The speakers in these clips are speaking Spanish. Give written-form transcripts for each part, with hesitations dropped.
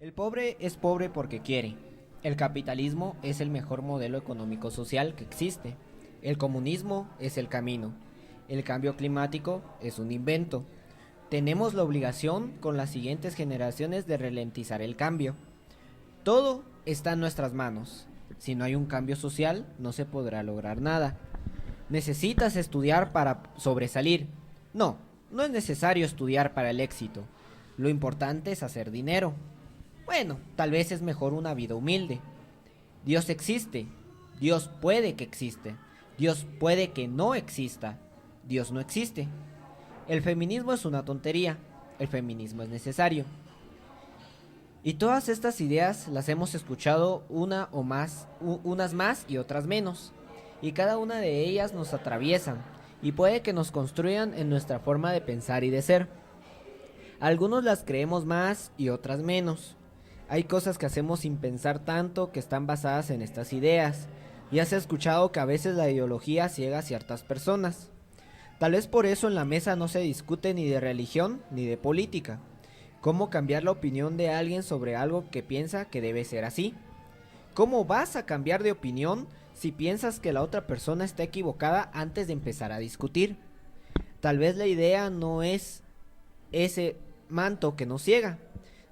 El pobre es pobre porque quiere. El capitalismo es el mejor modelo económico-social que existe. El comunismo es el camino. El cambio climático es un invento. Tenemos la obligación con las siguientes generaciones de ralentizar el cambio. Todo está en nuestras manos. Si no hay un cambio social, no se podrá lograr nada. ¿Necesitas estudiar para sobresalir? No, no es necesario estudiar para el éxito. Lo importante es hacer dinero. Bueno, tal vez es mejor una vida humilde. Dios existe. Dios puede que existe. Dios puede que no exista. Dios no existe. El feminismo es una tontería. El feminismo es necesario. Y todas estas ideas las hemos escuchado unas más y otras menos. Y cada una de ellas nos atraviesan y puede que nos construyan en nuestra forma de pensar y de ser. Algunos las creemos más y otras menos. Hay cosas que hacemos sin pensar tanto que están basadas en estas ideas. Ya se ha escuchado que a veces la ideología ciega a ciertas personas. Tal vez por eso en la mesa no se discute ni de religión ni de política. ¿Cómo cambiar la opinión de alguien sobre algo que piensa que debe ser así? ¿Cómo vas a cambiar de opinión si piensas que la otra persona está equivocada antes de empezar a discutir? Tal vez la idea no es ese manto que nos ciega,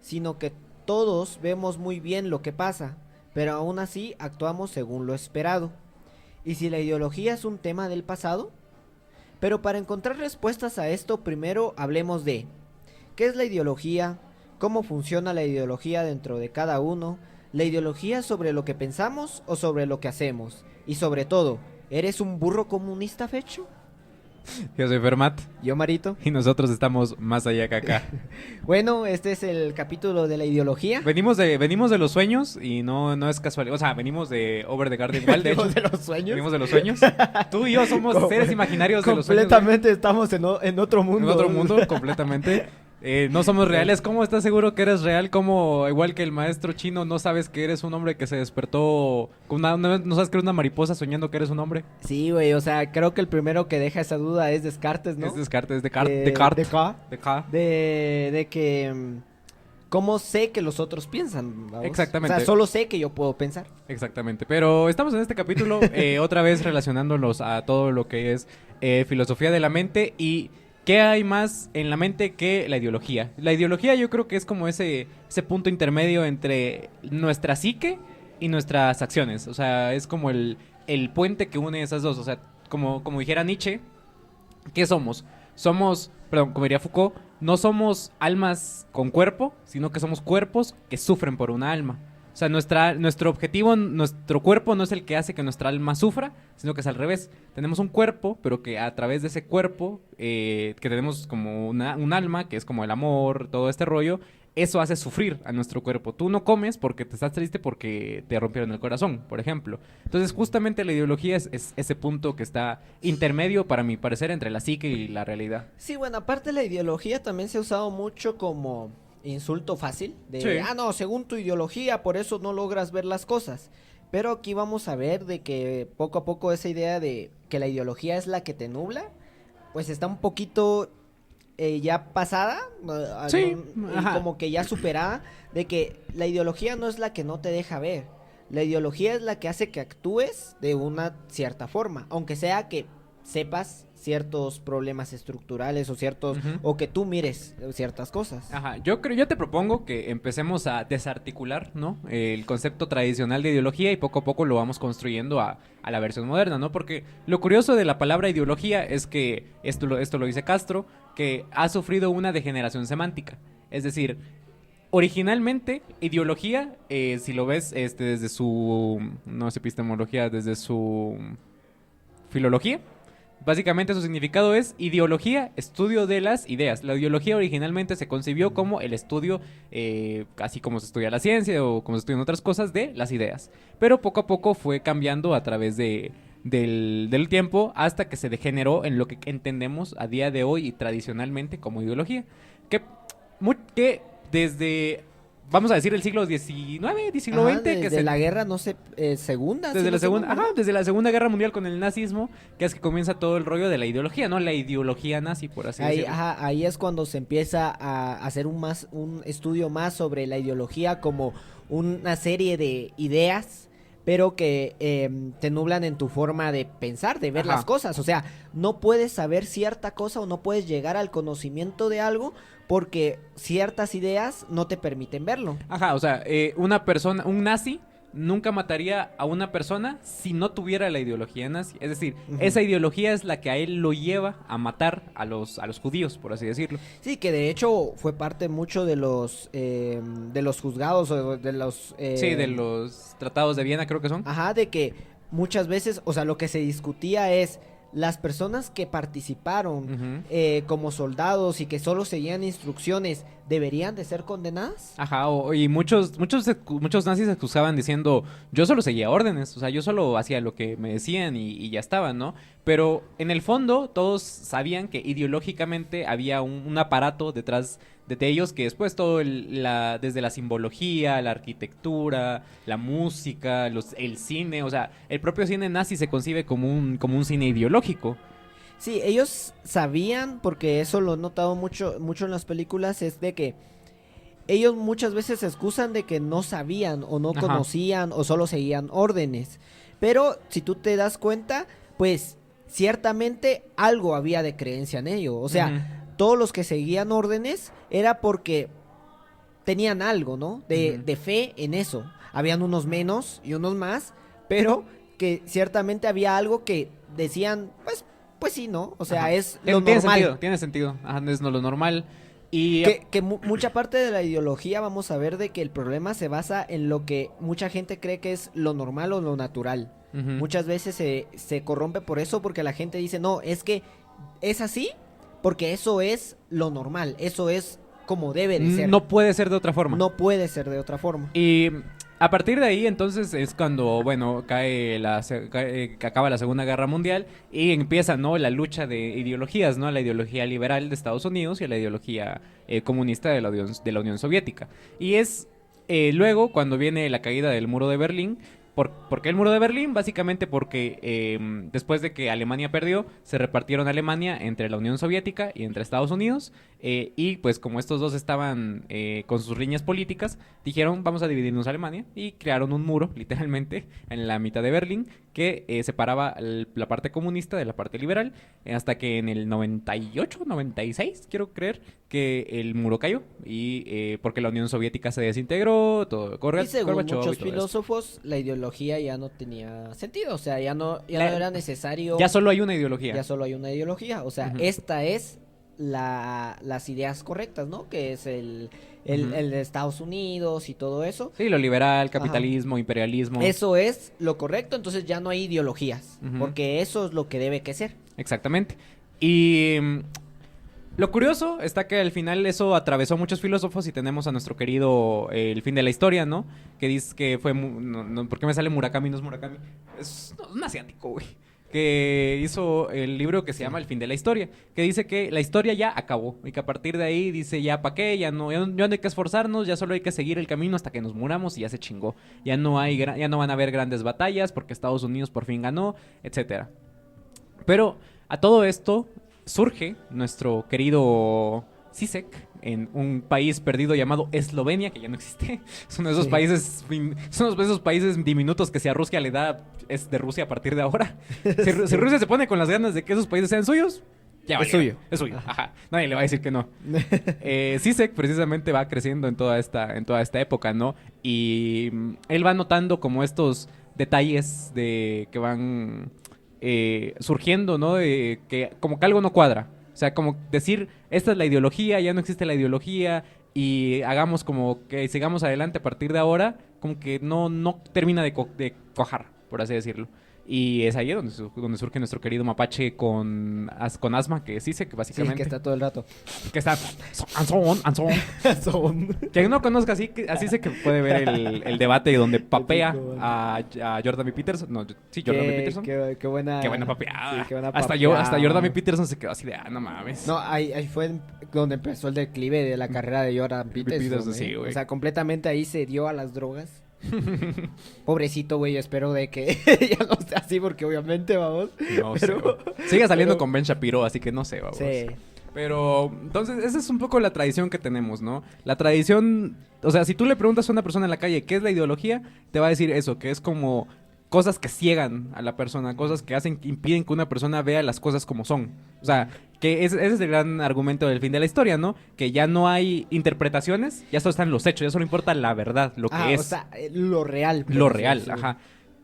sino que todos vemos muy bien lo que pasa, pero aún así actuamos según lo esperado. ¿Y si la ideología es un tema del pasado? Pero para encontrar respuestas a esto, primero hablemos de ¿qué es la ideología? ¿Cómo funciona la ideología dentro de cada uno? ¿La ideología sobre lo que pensamos o sobre lo que hacemos? Y sobre todo, ¿eres un burro comunista, Fecho? Yo soy Fermat Yo, Marito. y nosotros estamos más allá que acá. Bueno, este es el capítulo de la ideología. Venimos de los sueños y no es casualidad. O sea, venimos de Over the Garden Wall, de hecho. ¿Venimos de los sueños? Venimos de los sueños. Tú y yo somos seres imaginarios de los sueños. Completamente estamos en otro mundo. En otro mundo, completamente. No somos reales. ¿Cómo estás seguro que eres real? ¿Cómo, igual que el maestro chino, no sabes que eres un hombre que se despertó con no sabes que eres una mariposa soñando que eres un hombre? Sí, güey, o sea, creo que el primero que deja esa duda es Descartes, ¿no? Es Descartes, es Descartes. Descartes. De que ¿cómo sé que los otros piensan? ¿Vamos? Exactamente. O sea, solo sé que yo puedo pensar. Exactamente, pero estamos en este capítulo otra vez relacionándolos a todo lo que es filosofía de la mente y qué hay más en la mente que la ideología. La ideología yo creo que es como ese punto intermedio entre nuestra psique y nuestras acciones, o sea, es como el puente que une esas dos, o sea, como dijera Nietzsche, ¿qué somos? Perdón, como diría Foucault, no somos almas con cuerpo, sino que somos cuerpos que sufren por una alma. O sea, nuestro objetivo, nuestro cuerpo no es el que hace que nuestra alma sufra, sino que es al revés. Tenemos un cuerpo, pero que a través de ese cuerpo, que tenemos como un alma, que es como el amor, todo este rollo, eso hace sufrir a nuestro cuerpo. Tú no comes porque te estás triste porque te rompieron el corazón, por ejemplo. Entonces, justamente la ideología es ese punto que está intermedio, para mi parecer, entre la psique y la realidad. Sí, bueno, aparte la ideología también se ha usado mucho como insulto fácil. De, Sí. no, según tu ideología, por eso no logras ver las cosas. Pero aquí vamos a ver de que poco a poco esa idea de que la ideología es la que te nubla, pues está un poquito ya pasada, Sí, ajá. como que ya superada, de que la ideología no es la que no te deja ver. La ideología es la que hace que actúes de una cierta forma, aunque sea que sepas ciertos problemas estructurales Ujú. o que tú mires ciertas cosas. Ajá, yo te propongo que empecemos a desarticular, ¿no? El concepto tradicional de ideología y poco a poco lo vamos construyendo a la versión moderna, ¿no? Porque lo curioso de la palabra ideología es que, esto lo dice Castro, que ha sufrido una degeneración semántica. Es decir, originalmente, ideología, si lo ves desde su, no es epistemología, desde su filología, básicamente su significado es ideología, estudio de las ideas. La ideología originalmente se concibió como el estudio, así como se estudia la ciencia o como se estudian otras cosas, de las ideas. Pero poco a poco fue cambiando a través del tiempo hasta que se degeneró en lo que entendemos a día de hoy y tradicionalmente como ideología. Que desde vamos a decir, el siglo XIX, siglo Ajá, XX, que desde la guerra, no sé, segunda. desde si la no segunda, estoy mal, ajá, desde la Segunda Guerra Mundial con el nazismo, que es que comienza todo el rollo de la ideología, ¿no? La ideología nazi, por así ahí, decirlo. ajá, ahí es cuando se empieza a hacer un estudio más sobre la ideología como una serie de ideas, pero que te nublan en tu forma de pensar, de ver las Ajá. cosas. O sea, no puedes saber cierta cosa o no puedes llegar al conocimiento de algo porque ciertas ideas no te permiten verlo. Ajá, o sea, una persona, un nazi nunca mataría a una persona si no tuviera la ideología nazi. Es decir, Ujú. esa ideología es la que a él lo lleva a matar a los judíos, por así decirlo. Sí, que de hecho fue parte mucho de los juzgados o de los Sí, de los tratados de Viena creo que son. ajá, de que muchas veces, o sea, lo que se discutía es las personas que participaron Ujú. como soldados y que solo seguían instrucciones, ¿deberían de ser condenadas? Ajá, y muchos nazis se acusaban diciendo, yo solo seguía órdenes, o sea, yo solo hacía lo que me decían y ya estaba, ¿no? Pero en el fondo todos sabían que ideológicamente había un aparato detrás de ellos que después desde la simbología, la arquitectura, la música, el cine, o sea, el propio cine nazi se concibe como un cine ideológico. Sí, ellos sabían, porque eso lo he notado mucho en las películas, es de que ellos muchas veces se excusan de que no sabían o no Ajá. conocían o solo seguían órdenes. Pero si tú te das cuenta, pues ciertamente algo había de creencia en ello. O sea, Ujú. todos los que seguían órdenes era porque tenían algo, ¿no? Ujú. De fe en eso. Habían unos menos y unos más, pero que ciertamente había algo que decían, pues sí, ¿no? O sea, Ajá. es lo Tiene normal. sentido, tiene sentido. Ajá, no es no lo normal. Y Que mucha parte de la ideología vamos a ver de que el problema se basa en lo que mucha gente cree que es lo normal o lo natural. ujú. Muchas veces se corrompe por eso porque la gente dice, no, es que es así porque eso es lo normal, eso es como debe de ser. No puede ser de otra forma. No puede ser de otra forma. Y a partir de ahí, entonces, es cuando, bueno, que acaba la Segunda Guerra Mundial y empieza, ¿no? La lucha de ideologías, ¿no? La ideología liberal de Estados Unidos y la ideología comunista de de la Unión Soviética. Y es luego cuando viene la caída del muro de Berlín. ¿Por qué el muro de Berlín? Básicamente porque después de que Alemania perdió, se repartieron Alemania entre la Unión Soviética y entre Estados Unidos. Y pues como estos dos estaban con sus riñas políticas, dijeron vamos a dividirnos Alemania y crearon un muro, literalmente, en la mitad de Berlín que separaba la parte comunista de la parte liberal, hasta que en el 98, 96, quiero creer, que el muro cayó y porque la Unión Soviética se desintegró, todo Y según Gorbachev y muchos todo esto. filósofos, la ideología ya no tenía sentido, o sea, ya no era necesario, Ya solo hay una ideología. ya solo hay una ideología, o sea, Ujú. esta es las ideas correctas, ¿no? Que es Ujú. el de Estados Unidos y todo eso. Sí, lo liberal, capitalismo, imperialismo. Eso es lo correcto, entonces ya no hay ideologías, Ujú. porque eso es lo que debe que ser. Exactamente. Y lo curioso está que al final eso atravesó muchos filósofos y tenemos a nuestro querido El fin de la historia, ¿no? Que dice que fue... ¿por qué me sale Murakami? No es Murakami. Es un asiático, güey. Que hizo el libro que se llama El fin de la historia. Que dice que la historia ya acabó. Y que a partir de ahí dice ya para qué, ya no hay que esforzarnos, ya solo hay que seguir el camino hasta que nos muramos y ya se chingó. Ya no van a haber grandes batallas porque Estados Unidos por fin ganó, etcétera. Pero a todo esto surge nuestro querido Zizek en un país perdido llamado Eslovenia, que ya no existe. Es uno de esos Sí. países, es uno de esos países diminutos que si a Rusia le da, es de Rusia a partir de ahora. Si Rusia se pone con las ganas de que esos países sean suyos, ya Es valió. suyo. Es suyo. Ajá. Nadie le va a decir que no. Zizek precisamente va creciendo en toda esta época, ¿no? Y él va notando como estos detalles de que van surgiendo, ¿no? Que como que algo no cuadra. O sea, como decir, esta es la ideología, ya no existe la ideología y hagamos como que sigamos adelante a partir de ahora, como que no termina de cuajar, por así decirlo. Y es ahí donde surge nuestro querido mapache con asma, que sí sé que Sí, básicamente... que está todo el rato. que está... Quien no conozca, así sé que puede ver el debate donde papea a Jordan B. Peterson. No, sí, Jordan B. Peterson. Qué buena... Qué buena papeada. Sí, qué buena Hasta papeada. Jordan B. Peterson se quedó así de, no mames. No, ahí fue donde empezó el declive de la carrera de Jordan Peterson. Sí, güey. O sea, completamente ahí se dio a las drogas. Pobrecito, güey, yo espero de que ya no sea así, porque obviamente, vamos. No sé. Sigue saliendo con Ben Shapiro, así que no sé, vamos. Sí. Pero, entonces, esa es un poco la tradición que tenemos, ¿no? La tradición, o sea, si tú le preguntas a una persona en la calle qué es la ideología, te va a decir eso, que es como cosas que ciegan a la persona, cosas que impiden que una persona vea las cosas como son. O sea, que ese es el gran argumento del fin de la historia, ¿no? Que ya no hay interpretaciones, ya solo están los hechos, ya solo importa la verdad, lo que es. O sea, lo real. Lo real, ajá.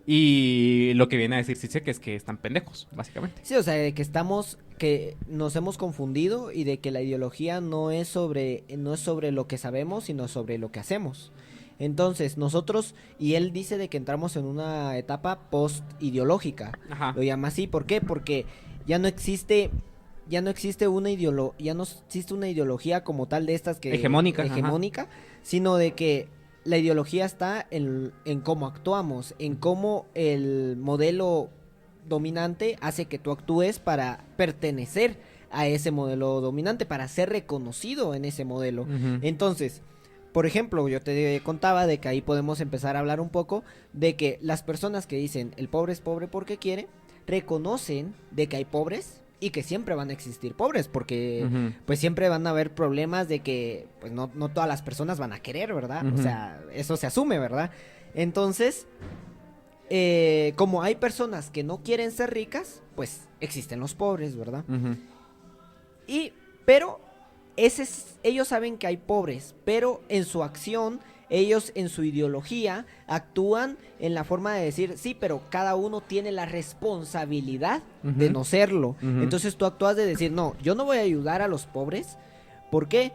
Y lo que viene a decir Cice que es que están pendejos, básicamente. Sí, o sea, de que nos hemos confundido y de que la ideología no es sobre lo que sabemos, sino sobre lo que hacemos. Entonces, nosotros, y él dice de que entramos en una etapa post-ideológica. Ajá. Lo llama así, ¿por qué? Porque ya no existe una ideología como tal de estas que... Hegemónica, sino de que la ideología está en cómo actuamos, en cómo el modelo dominante hace que tú actúes para pertenecer a ese modelo dominante, para ser reconocido en ese modelo. Uh-huh. Entonces, por ejemplo, yo te contaba de que ahí podemos empezar a hablar un poco de que las personas que dicen el pobre es pobre porque quiere, reconocen de que hay pobres y que siempre van a existir pobres, porque uh-huh. pues siempre van a haber problemas de que pues no todas las personas van a querer, ¿verdad? Uh-huh. O sea, eso se asume, ¿verdad? Entonces, como hay personas que no quieren ser ricas, pues existen los pobres, ¿verdad? Uh-huh. Pero ellos saben que hay pobres, pero en su acción, ellos en su ideología actúan en la forma de decir, sí, pero cada uno tiene la responsabilidad uh-huh. de no serlo. Uh-huh. Entonces tú actúas de decir, no, yo no voy a ayudar a los pobres. ¿Por qué?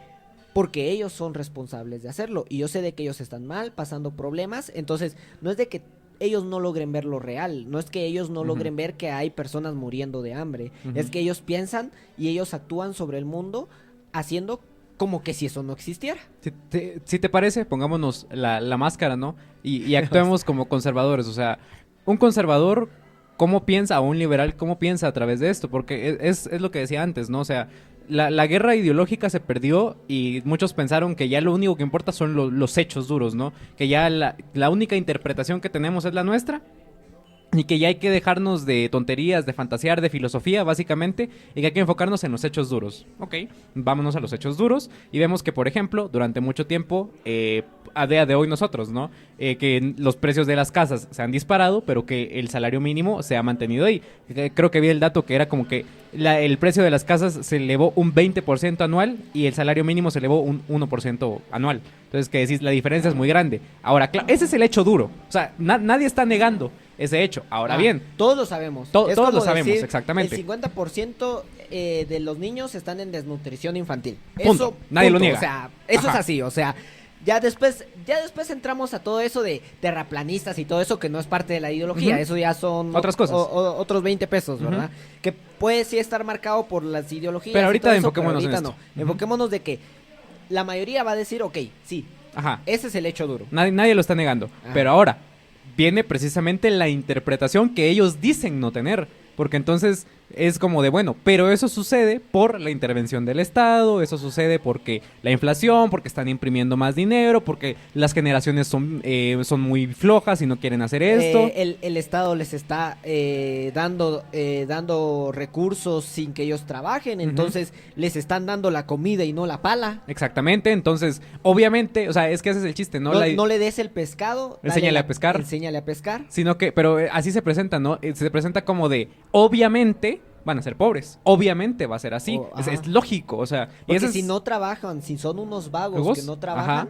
Porque ellos son responsables de hacerlo. Y yo sé de que ellos están mal, pasando problemas. Entonces, no es de que ellos no logren ver lo real. No es que ellos no uh-huh. logren ver que hay personas muriendo de hambre. Uh-huh. Es que ellos piensan y ellos actúan sobre el mundo haciendo como que si eso no existiera. Si te parece, pongámonos la máscara, ¿no? Y actuemos como conservadores. O sea, un conservador, ¿cómo piensa? O un liberal, ¿cómo piensa a través de esto? Porque es lo que decía antes, ¿no? O sea, la guerra ideológica se perdió y muchos pensaron que ya lo único que importa son los hechos duros, ¿no? Que ya la única interpretación que tenemos es la nuestra. Y que ya hay que dejarnos de tonterías, de fantasear, de filosofía, básicamente, y que hay que enfocarnos en los hechos duros. Ok, vámonos a los hechos duros y vemos que, por ejemplo, durante mucho tiempo, a día de hoy nosotros, ¿no? Que los precios de las casas se han disparado, pero que el salario mínimo se ha mantenido ahí. Creo que vi el dato que era como que el precio de las casas se elevó un 20% anual y el salario mínimo se elevó un 1% anual. Entonces, que decís, la diferencia es muy grande. Ahora, claro, ese es el hecho duro. O sea, nadie está negando ese hecho. Ahora bien, todos lo sabemos. Todos lo sabemos, exactamente. El 50% de los niños están en desnutrición infantil. Punto. Eso, nadie lo niega. O sea, eso es así. O sea, ya después entramos a todo eso de terraplanistas y todo eso que no es parte de la ideología. Uh-huh. Eso ya son otras cosas. Otros 20 pesos, ¿verdad? Uh-huh. Que puede sí estar marcado por las ideologías. Pero ahorita enfoquémonos en esto. No. Uh-huh. Enfoquémonos de que la mayoría va a decir, ok, sí. Ajá. Ese es el hecho duro. Nadie lo está negando. Ajá. Pero ahora viene precisamente la interpretación que ellos dicen no tener. Porque entonces es como de, bueno, pero eso sucede por la intervención del Estado, eso sucede porque la inflación, porque están imprimiendo más dinero, porque las generaciones son muy flojas y no quieren hacer esto. El Estado les está dando recursos sin que ellos trabajen, entonces uh-huh. les están dando la comida y no la pala. Exactamente, entonces, obviamente, o sea, es que ese es el chiste, ¿no? No le des el pescado. Enséñale a pescar. Enséñale a pescar. Sino que, pero así se presenta, ¿no? Se presenta como de, obviamente van a ser pobres. Obviamente va a ser así. Es lógico, o sea... Porque si no trabajan, si son unos vagos que no trabajan,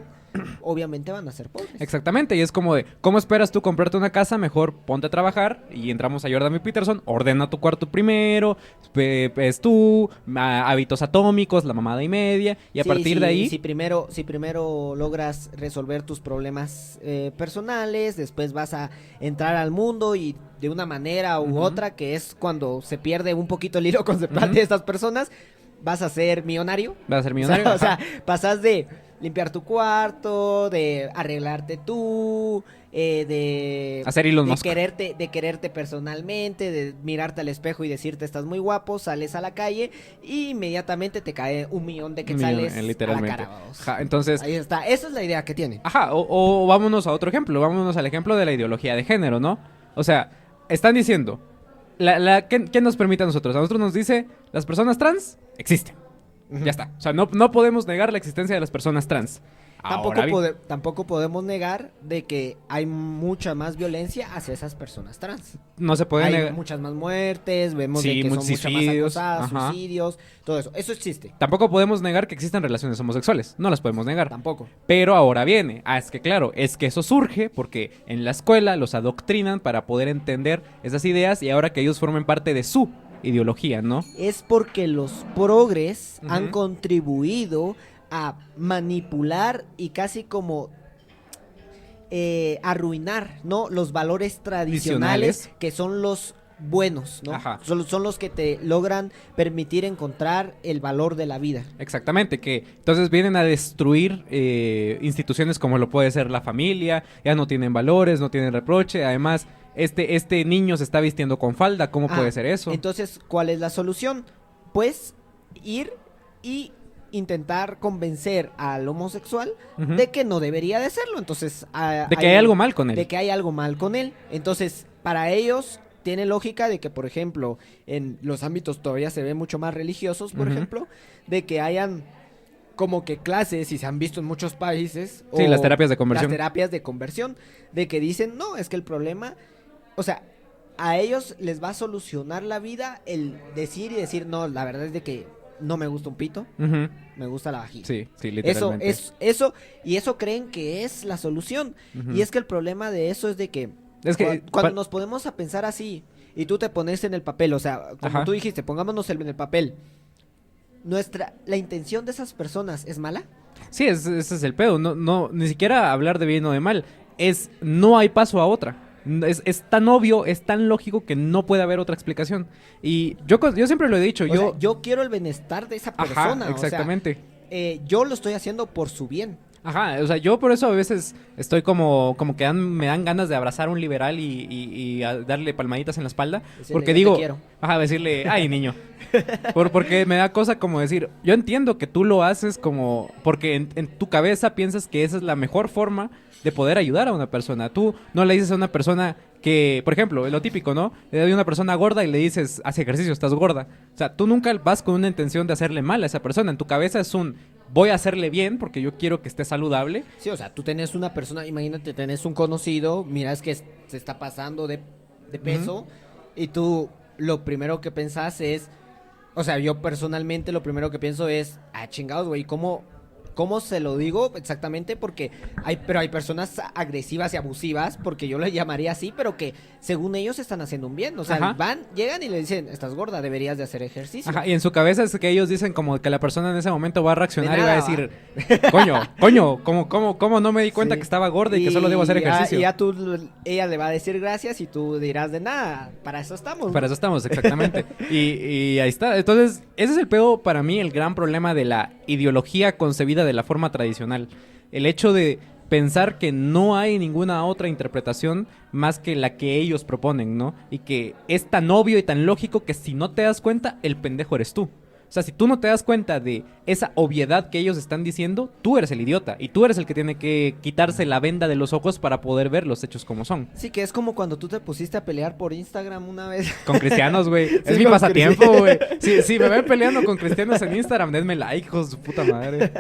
obviamente van a ser pobres. Exactamente, y es como de, ¿cómo esperas tú comprarte una casa? Mejor ponte a trabajar y entramos a Jordan B. Peterson, ordena tu cuarto primero, ves tú, hábitos atómicos, la mamada y media, y a partir de ahí... Si primero logras resolver tus problemas personales, después vas a entrar al mundo y de una manera u otra, que es cuando se pierde un poquito el hilo conceptual de estas personas, vas a ser millonario. Vas a ser millonario. O sea, pasas de limpiar tu cuarto, de arreglarte tú, de hacer Elon Musk. de quererte personalmente, de mirarte al espejo y decirte estás muy guapo, sales a la calle y inmediatamente te cae 1,000,000 de quetzales literalmente. a la cara. Vamos. Ajá, entonces, ahí está, esa es la idea que tiene. Ajá, o vámonos a otro ejemplo, vámonos al ejemplo de la ideología de género, ¿no? O sea, están diciendo, ¿qué nos permite a nosotros? A nosotros nos dice, las personas trans existen. Ya está. O sea, no podemos negar la existencia de las personas trans. Tampoco podemos negar de que hay mucha más violencia hacia esas personas trans. No se puede negar. Hay muchas más muertes, vemos Sí, de que son muchas más suicidios, acosadas, suicidios, todo eso. Eso existe. Tampoco podemos negar que existen relaciones homosexuales. No las podemos negar. Tampoco. Pero ahora viene. Es que claro, es que eso surge porque en la escuela los adoctrinan para poder entender esas ideas y ahora que ellos formen parte de su ideología, ¿no? Es porque los progres han contribuido a manipular y casi como arruinar, ¿no? Los valores tradicionales que son los buenos, ¿no? Ajá. Son los que te logran permitir encontrar el valor de la vida. Exactamente, que entonces vienen a destruir instituciones como lo puede ser la familia, ya no tienen valores, no tienen reproche, además este niño se está vistiendo con falda, ¿cómo puede ser eso? Entonces, ¿cuál es la solución? Pues ir y intentar convencer al homosexual de que no debería de serlo. Entonces, de que hay algo mal con él. De que hay algo mal con él. Entonces, para ellos tiene lógica de que, por ejemplo, en los ámbitos todavía se ven mucho más religiosos, por ejemplo, de que hayan como que clases, y se han visto en muchos países. Sí, las terapias de conversión. Las terapias de conversión, de que dicen, no, es que el problema, o sea, a ellos les va a solucionar la vida el decir, no, la verdad es de que no me gusta un pito, me gusta la vagina. Sí, literalmente. Eso creen que es la solución. Y es que el problema de eso es de que, cuando nos ponemos a pensar así, y tú te pones en el papel, o sea, como tú dijiste, pongámonos en el papel, la intención de esas personas es mala. Sí, ese es el pedo, no, ni siquiera hablar de bien o de mal, no hay paso a otra. Es tan obvio, es tan lógico que no puede haber otra explicación. Y yo siempre lo he dicho. Yo quiero el bienestar de esa persona. Ajá, exactamente. O sea, yo lo estoy haciendo por su bien. Ajá, o sea, yo por eso a veces estoy como que me dan ganas de abrazar a un liberal y a darle palmaditas en la espalda. Decirle, porque digo, decirle, ay niño. Porque me da cosa como decir, yo entiendo que tú lo haces como, porque en tu cabeza piensas que esa es la mejor forma de poder ayudar a una persona. Tú no le dices a una persona que, por ejemplo, lo típico, ¿no? Le doy a una persona gorda y le dices, haz ejercicio, estás gorda. O sea, tú nunca vas con una intención de hacerle mal a esa persona. En tu cabeza es voy a hacerle bien porque yo quiero que esté saludable. Sí, o sea, tú tenés una persona, imagínate, tenés un conocido, miras que se está pasando de peso y tú lo primero que pensás es, o sea, yo personalmente lo primero que pienso es, chingados, güey, ¿cómo se lo digo exactamente? Porque hay personas agresivas y abusivas, porque yo les llamaría así, pero que según ellos están haciendo un bien. O sea, llegan y le dicen, estás gorda, deberías de hacer ejercicio. Ajá, y en su cabeza es que ellos dicen como que la persona en ese momento va a reaccionar y va a decir, coño, ¿cómo no me di cuenta que estaba gorda y que solo debo hacer ejercicio? Y ella le va a decir gracias y tú dirás de nada, para eso estamos. Para eso estamos, exactamente. y ahí está. Entonces, ese es el pedo para mí, el gran problema de la ideología concebida de la forma tradicional. El hecho de pensar que no hay ninguna otra interpretación más que la que ellos proponen, ¿no? Y que es tan obvio y tan lógico que si no te das cuenta, el pendejo eres tú. O sea, si tú no te das cuenta de esa obviedad que ellos están diciendo, tú eres el idiota. Y tú eres el que tiene que quitarse la venda de los ojos para poder ver los hechos como son. Sí, que es como cuando tú te pusiste a pelear por Instagram una vez. Con cristianos, güey. Sí, es mi pasatiempo, güey. Si me ven peleando con cristianos en Instagram, denme like, hijos de su puta madre.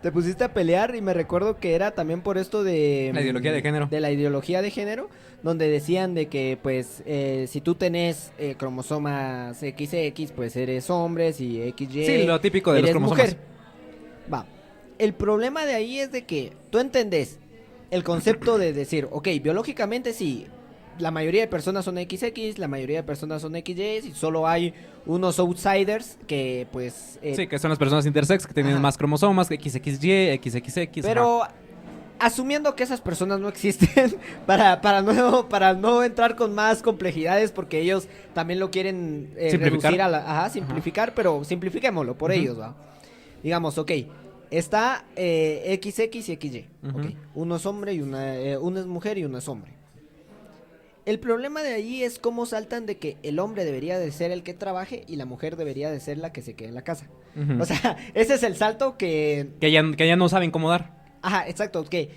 Te pusiste a pelear y me recuerdo que era también por esto de... La ideología de género. De la ideología de género, donde decían de que, pues, si tú tenés cromosomas XX, pues eres hombre, y XY. Sí, lo típico de los cromosomas. Mujer. Va. el problema de ahí es de que tú entendés el concepto de decir, ok, biológicamente sí, la mayoría de personas son XX, la mayoría de personas son XY, y solo hay unos outsiders que pues... sí, que son las personas intersex que tienen Ajá. más cromosomas, XXY, XXX. Pero asumiendo que esas personas no existen, para no entrar con más complejidades, porque ellos también lo quieren Simplificar. reducir simplificar, pero simplifiquémoslo por ellos, ¿va? Digamos, ok, está XX y XY, Ujú. ok, uno es hombre y uno es mujer y uno es hombre. El problema de ahí es cómo saltan de que el hombre debería de ser el que trabaje y la mujer debería de ser la que se quede en la casa. Ujú. O sea, ese es el salto que... que ya no saben cómo dar. Ajá, exacto, que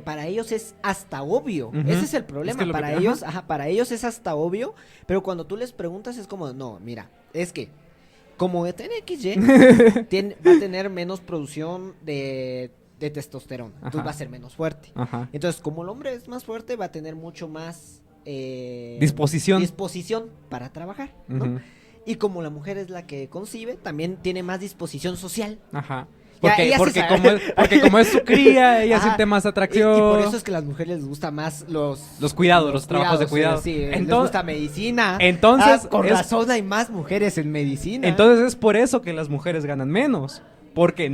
para ellos es hasta obvio. Ujú. Ese es el problema. Es que lo para que- ellos, ajá. para ellos es hasta obvio, pero cuando tú les preguntas es como, no, mira, es que como tiene XY, va a tener menos producción de testosterona, entonces Ajá. va a ser menos fuerte. Ajá. Entonces, como el hombre es más fuerte, va a tener mucho más disposición para trabajar, ¿no? Ujú. Y como la mujer es la que concibe, también tiene más disposición social. Ajá. Ya, Porque, ella se porque, sabe. porque como es su cría, ella Ajá. siente más Y atracción. por eso es que a las mujeres les gusta más los cuidados, los trabajos de cuidado. Sí, les Entonces- gusta medicina. entonces Con es- razón hay más mujeres en medicina. Entonces es por eso que las mujeres ganan menos. Porque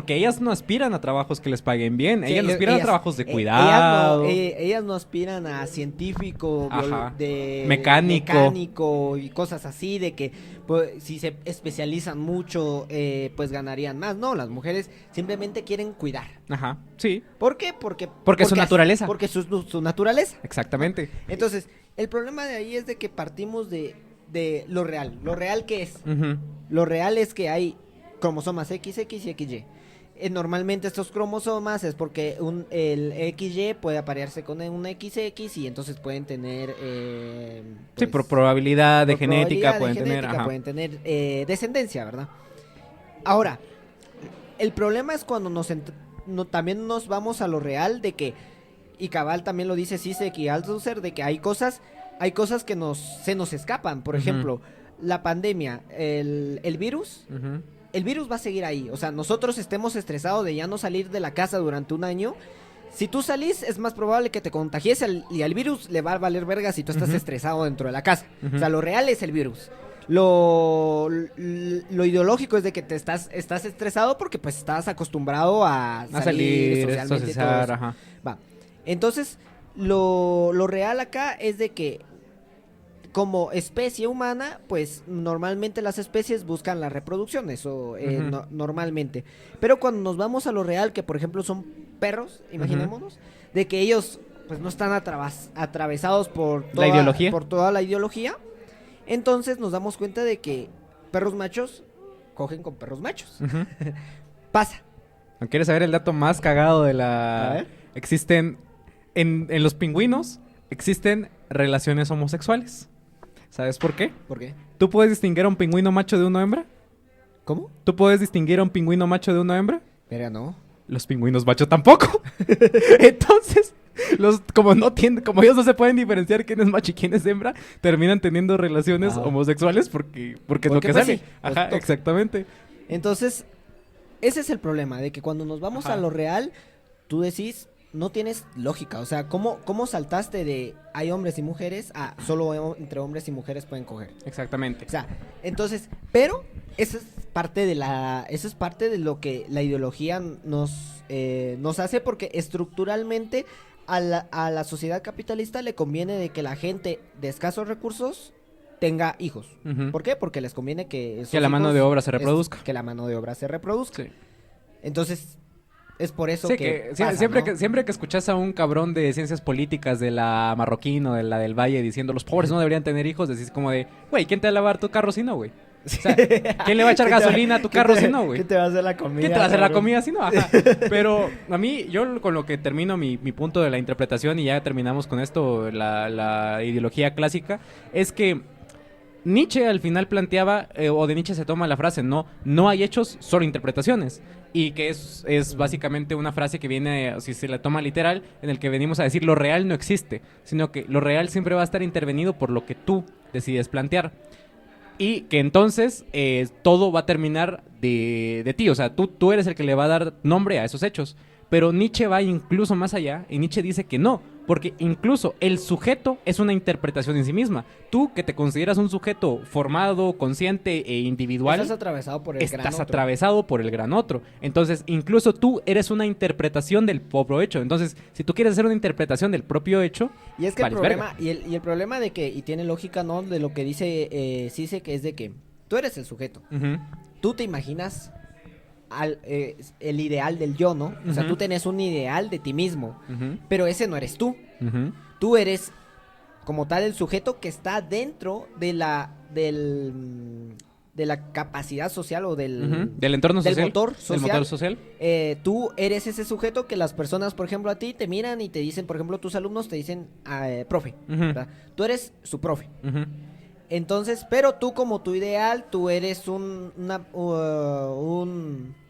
ellas no aspiran a trabajos que les paguen bien, Sí, ellas no aspiran a trabajos de cuidado. Ellas no aspiran a científico, Ajá. de Mecánico. y cosas así, de que pues, si se especializan mucho, pues ganarían más. No, las mujeres simplemente quieren cuidar. Ajá, sí, ¿Por qué? Porque es su naturaleza. Porque su naturaleza. exactamente. Entonces, el problema de ahí es de que partimos de lo real. ¿Lo real qué es? Ujú. Lo real es que hay cromosomas XX y XY. Normalmente estos cromosomas es porque el XY puede aparearse con un XX y entonces pueden tener... Sí, pues, por probabilidad de por genética probabilidad de pueden tener. genética Ajá. pueden tener descendencia, ¿verdad? Ahora, el problema es cuando también nos vamos a lo real de que, y cabal también lo dice Zizek y Althusser, de que hay cosas que se nos escapan. Por Ujú. ejemplo, la pandemia, el virus... Ujú. El virus va a seguir ahí, o sea, nosotros estemos estresados de ya no salir de la casa durante un año. Si tú salís, es más probable que te contagies y al virus le va a valer verga si tú estás Ujú. estresado dentro de la casa. Ujú. O sea, lo real es el virus. Lo ideológico es de que estás estresado porque pues estás acostumbrado a A salir, socialmente y todo socializar, eso. ajá. Va. Entonces, lo real acá es de que como especie humana, pues normalmente las especies buscan la reproducción, eso Ujú. normalmente. Pero cuando nos vamos a lo real, que por ejemplo son perros, imaginémonos, de que ellos pues no están atravesados por La ideología. por toda la ideología, entonces nos damos cuenta de que perros machos cogen con perros machos. Ujú. Pasa. ¿No quieres saber el dato más cagado de A la... ver. Existen... En los pingüinos existen relaciones homosexuales. ¿Sabes por qué? ¿Por qué? ¿Tú puedes distinguir a un pingüino macho de una hembra? ¿Cómo? ¿Tú puedes distinguir a un pingüino macho de una hembra? Pero no. Los pingüinos macho tampoco. Entonces, como ellos no se pueden diferenciar quién es macho y quién es hembra, terminan teniendo relaciones Ajá. homosexuales porque es lo Porque, que pues, sale. sí, Ajá, toca. exactamente. Entonces, ese es el problema, de que cuando nos vamos Ajá. a lo real, tú decís, no tienes lógica. O sea, ¿cómo saltaste de hay hombres y mujeres a solo entre hombres y mujeres pueden coger? Exactamente. O sea, entonces, pero eso es parte de lo que la ideología nos hace, porque estructuralmente a la sociedad capitalista le conviene de que la gente de escasos recursos tenga hijos. Ujú. ¿Por qué? Porque les conviene que esos Que la mano hijos de obra se reproduzca. que la mano de obra se reproduzca. Sí. Entonces, es por eso Sí, que que pasa, siempre, ¿no? siempre que escuchas a un cabrón de ciencias políticas de la Marroquín o de la del Valle diciendo los pobres no deberían tener hijos, decís como de, güey, ¿quién te va a lavar tu carro si no, güey? O sea, ¿quién le va a echar gasolina a tu carro si no, güey? ¿Quién te va a hacer la comida? ¿Quién te va a hacer la cabrón? comida si no? Ajá. Pero a mí, yo con lo que termino mi punto de la interpretación y ya terminamos con esto, la ideología clásica, es que Nietzsche al final planteaba, o de Nietzsche se toma la frase, no hay hechos, solo interpretaciones. Y que es básicamente una frase que viene, si se la toma literal, en el que venimos a decir lo real no existe, sino que lo real siempre va a estar intervenido por lo que tú decides plantear. y que entonces todo va a terminar de ti, o sea, tú eres el que le va a dar nombre a esos hechos. Pero Nietzsche va incluso más allá y Nietzsche dice que no, porque incluso el sujeto es una interpretación en sí misma. Tú, que te consideras un sujeto formado, consciente e individual, estás atravesado por el gran estás otro. atravesado por el gran otro. Entonces, incluso tú eres una interpretación del propio hecho. Entonces, si tú quieres hacer una interpretación del propio hecho, Y es que vales el problema, verga. y el problema de que, y tiene lógica, ¿no? De lo que dice Zizek, es de que tú eres el sujeto. Ujú, Tú te imaginas el ideal del yo, ¿no? O sea, Ujú. tú tenés un ideal de ti mismo, ujú, pero ese no eres tú. ujú, Tú eres como tal el sujeto que está dentro de de la capacidad social o ujú. Del entorno del social. motor Del social. motor social. Tú eres ese sujeto que las personas, por ejemplo, a ti te miran y te dicen, por ejemplo, tus alumnos te dicen, profe, Ujú, ¿verdad? Tú eres su profe. ujú. Entonces, pero tú como tu ideal, tú eres un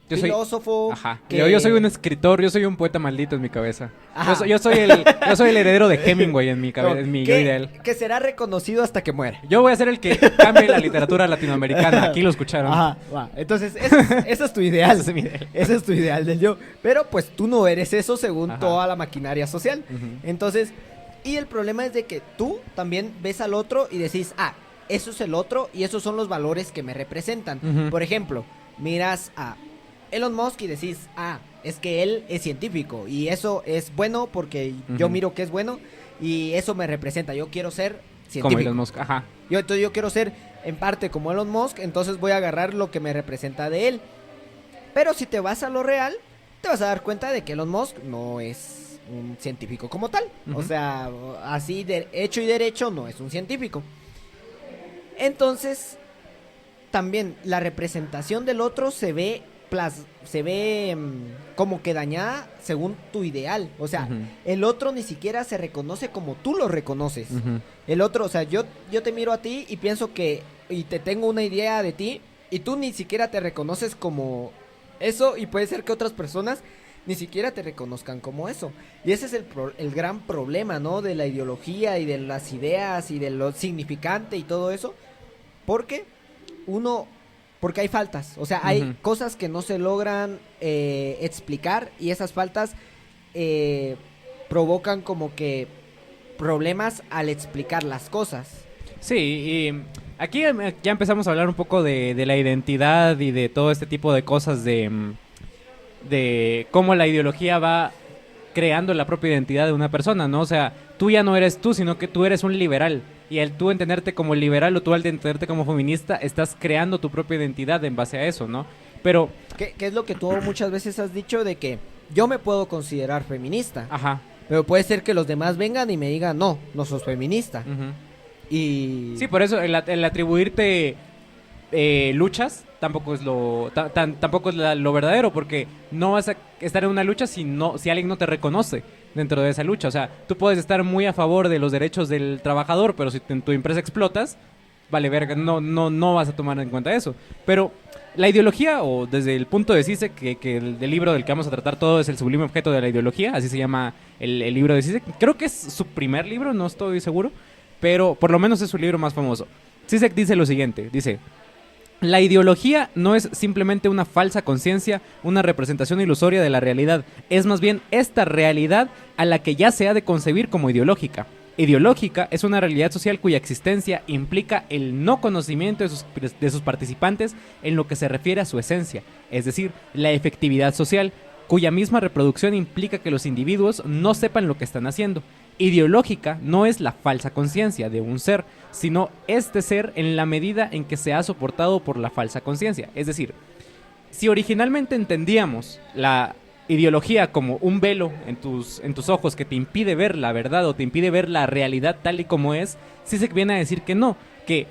Yo soy- filósofo. Ajá. que- Yo soy un escritor, yo soy un poeta maldito en mi cabeza. Ajá. Yo soy el heredero de Hemingway en mi cabeza, en mi yo ideal. que será reconocido hasta que muere. Yo voy a ser el que cambie la literatura latinoamericana. Aquí lo escucharon. Ajá, va. Entonces, ese es tu ideal. Ese es mi ideal. Ese es tu ideal del yo. Pero pues tú no eres eso según Ajá. toda la maquinaria social. Ujú. Entonces, y el problema es de que tú también ves al otro y decís, eso es el otro y esos son los valores que me representan. Ujú. Por ejemplo, miras a Elon Musk y decís, es que él es científico y eso es bueno porque yo Ujú. miro que es bueno y eso me representa. Yo quiero ser científico. Como Elon Musk. Ajá. Entonces yo quiero ser en parte como Elon Musk, entonces voy a agarrar lo que me representa de él. Pero si te vas a lo real, te vas a dar cuenta de que Elon Musk no es un científico como tal. O Ujú. sea, así de hecho y derecho no es un científico. Entonces, también la representación del otro se ve como que dañada según tu ideal. O sea, Ujú. el otro ni siquiera se reconoce como tú lo reconoces. Ujú. El otro, o sea, yo te miro a ti y pienso y te tengo una idea de ti, y tú ni siquiera te reconoces como eso, y puede ser que otras personas ni siquiera te reconozcan como eso. Y ese es el gran problema, ¿no? De la ideología y de las ideas y de lo significante y todo eso. Porque hay faltas, o sea, hay Ujú. cosas que no se logran explicar, y esas faltas provocan como que problemas al explicar las cosas. Sí, y aquí ya empezamos a hablar un poco de la identidad y de todo este tipo de cosas de cómo la ideología va creando la propia identidad de una persona, ¿no? O sea, tú ya no eres tú, sino que tú eres un liberal. Y al tú entenderte como liberal o tú al entenderte como feminista, estás creando tu propia identidad en base a eso, ¿no? Pero, ¿Qué es lo que tú muchas veces has dicho de que yo me puedo considerar feminista? ajá. Pero puede ser que los demás vengan y me digan, no sos feminista. Ujú. Y... Sí, por eso el atribuirte luchas tampoco es tampoco es lo verdadero, porque no vas a estar en una lucha si alguien no te reconoce dentro de esa lucha. O sea, tú puedes estar muy a favor de los derechos del trabajador, pero si en tu empresa explotas, vale verga, no vas a tomar en cuenta eso. Pero la ideología, o desde el punto de Zizek, que el libro del que vamos a tratar todo es El sublime objeto de la ideología, así se llama el libro de Zizek. Creo que es su primer libro, no estoy seguro, pero por lo menos es su libro más famoso. Zizek dice lo siguiente, dice: la ideología no es simplemente una falsa conciencia, una representación ilusoria de la realidad, es más bien esta realidad a la que ya se ha de concebir como ideológica. Ideológica es una realidad social cuya existencia implica el no conocimiento de sus participantes en lo que se refiere a su esencia, es decir, la efectividad social, cuya misma reproducción implica que los individuos no sepan lo que están haciendo. Ideológica no es la falsa conciencia de un ser, sino este ser en la medida en que se ha soportado por la falsa conciencia. Es decir, si originalmente entendíamos la ideología como un velo en tus ojos que te impide ver la verdad o te impide ver la realidad tal y como es, sí se viene a decir que no, que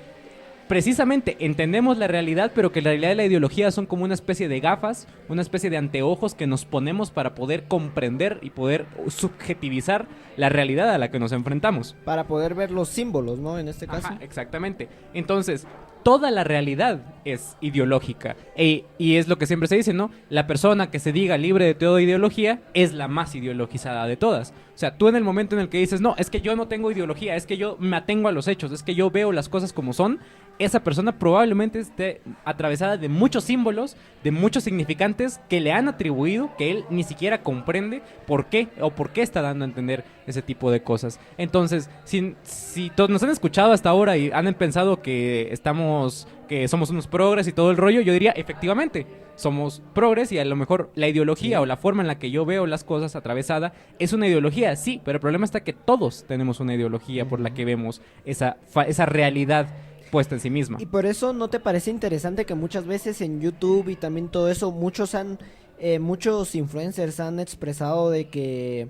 precisamente entendemos la realidad, pero que la realidad y la ideología son como una especie de gafas, una especie de anteojos que nos ponemos para poder comprender y poder subjetivizar la realidad a la que nos enfrentamos. Para poder ver los símbolos, ¿no? En este caso. Ajá, exactamente. Entonces, toda la realidad es ideológica. Y es lo que siempre se dice, ¿no? La persona que se diga libre de toda ideología es la más ideologizada de todas. O sea, tú en el momento en el que dices, no, es que yo no tengo ideología, es que yo me atengo a los hechos, es que yo veo las cosas como son, esa persona probablemente esté atravesada de muchos símbolos, de muchos significantes que le han atribuido, que él ni siquiera comprende por qué o por qué está dando a entender ese tipo de cosas. Entonces, si todos nos han escuchado hasta ahora y han pensado que somos unos progres y todo el rollo, yo diría, efectivamente, somos progres y a lo mejor la ideología o la forma en la que yo veo las cosas atravesada es una ideología, sí, pero el problema está que todos tenemos una ideología por la que vemos esa realidad puesta en sí misma. Y por eso, ¿no te parece interesante que muchas veces en YouTube y también todo eso, muchos influencers han expresado de que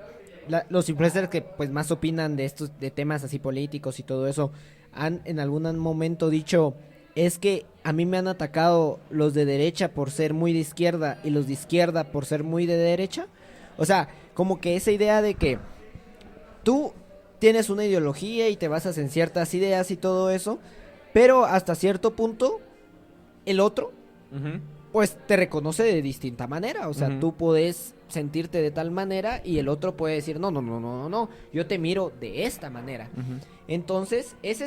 los influencers que pues más opinan de estos de temas así políticos y todo eso, han en algún momento dicho, es que a mí me han atacado los de derecha por ser muy de izquierda y los de izquierda por ser muy de derecha? O sea, como que esa idea de que tú tienes una ideología y te basas en ciertas ideas y todo eso, pero hasta cierto punto el otro pues te reconoce de distinta manera. O sea, tú puedes sentirte de tal manera y el otro puede decir, no, yo te miro de esta manera. Entonces, eso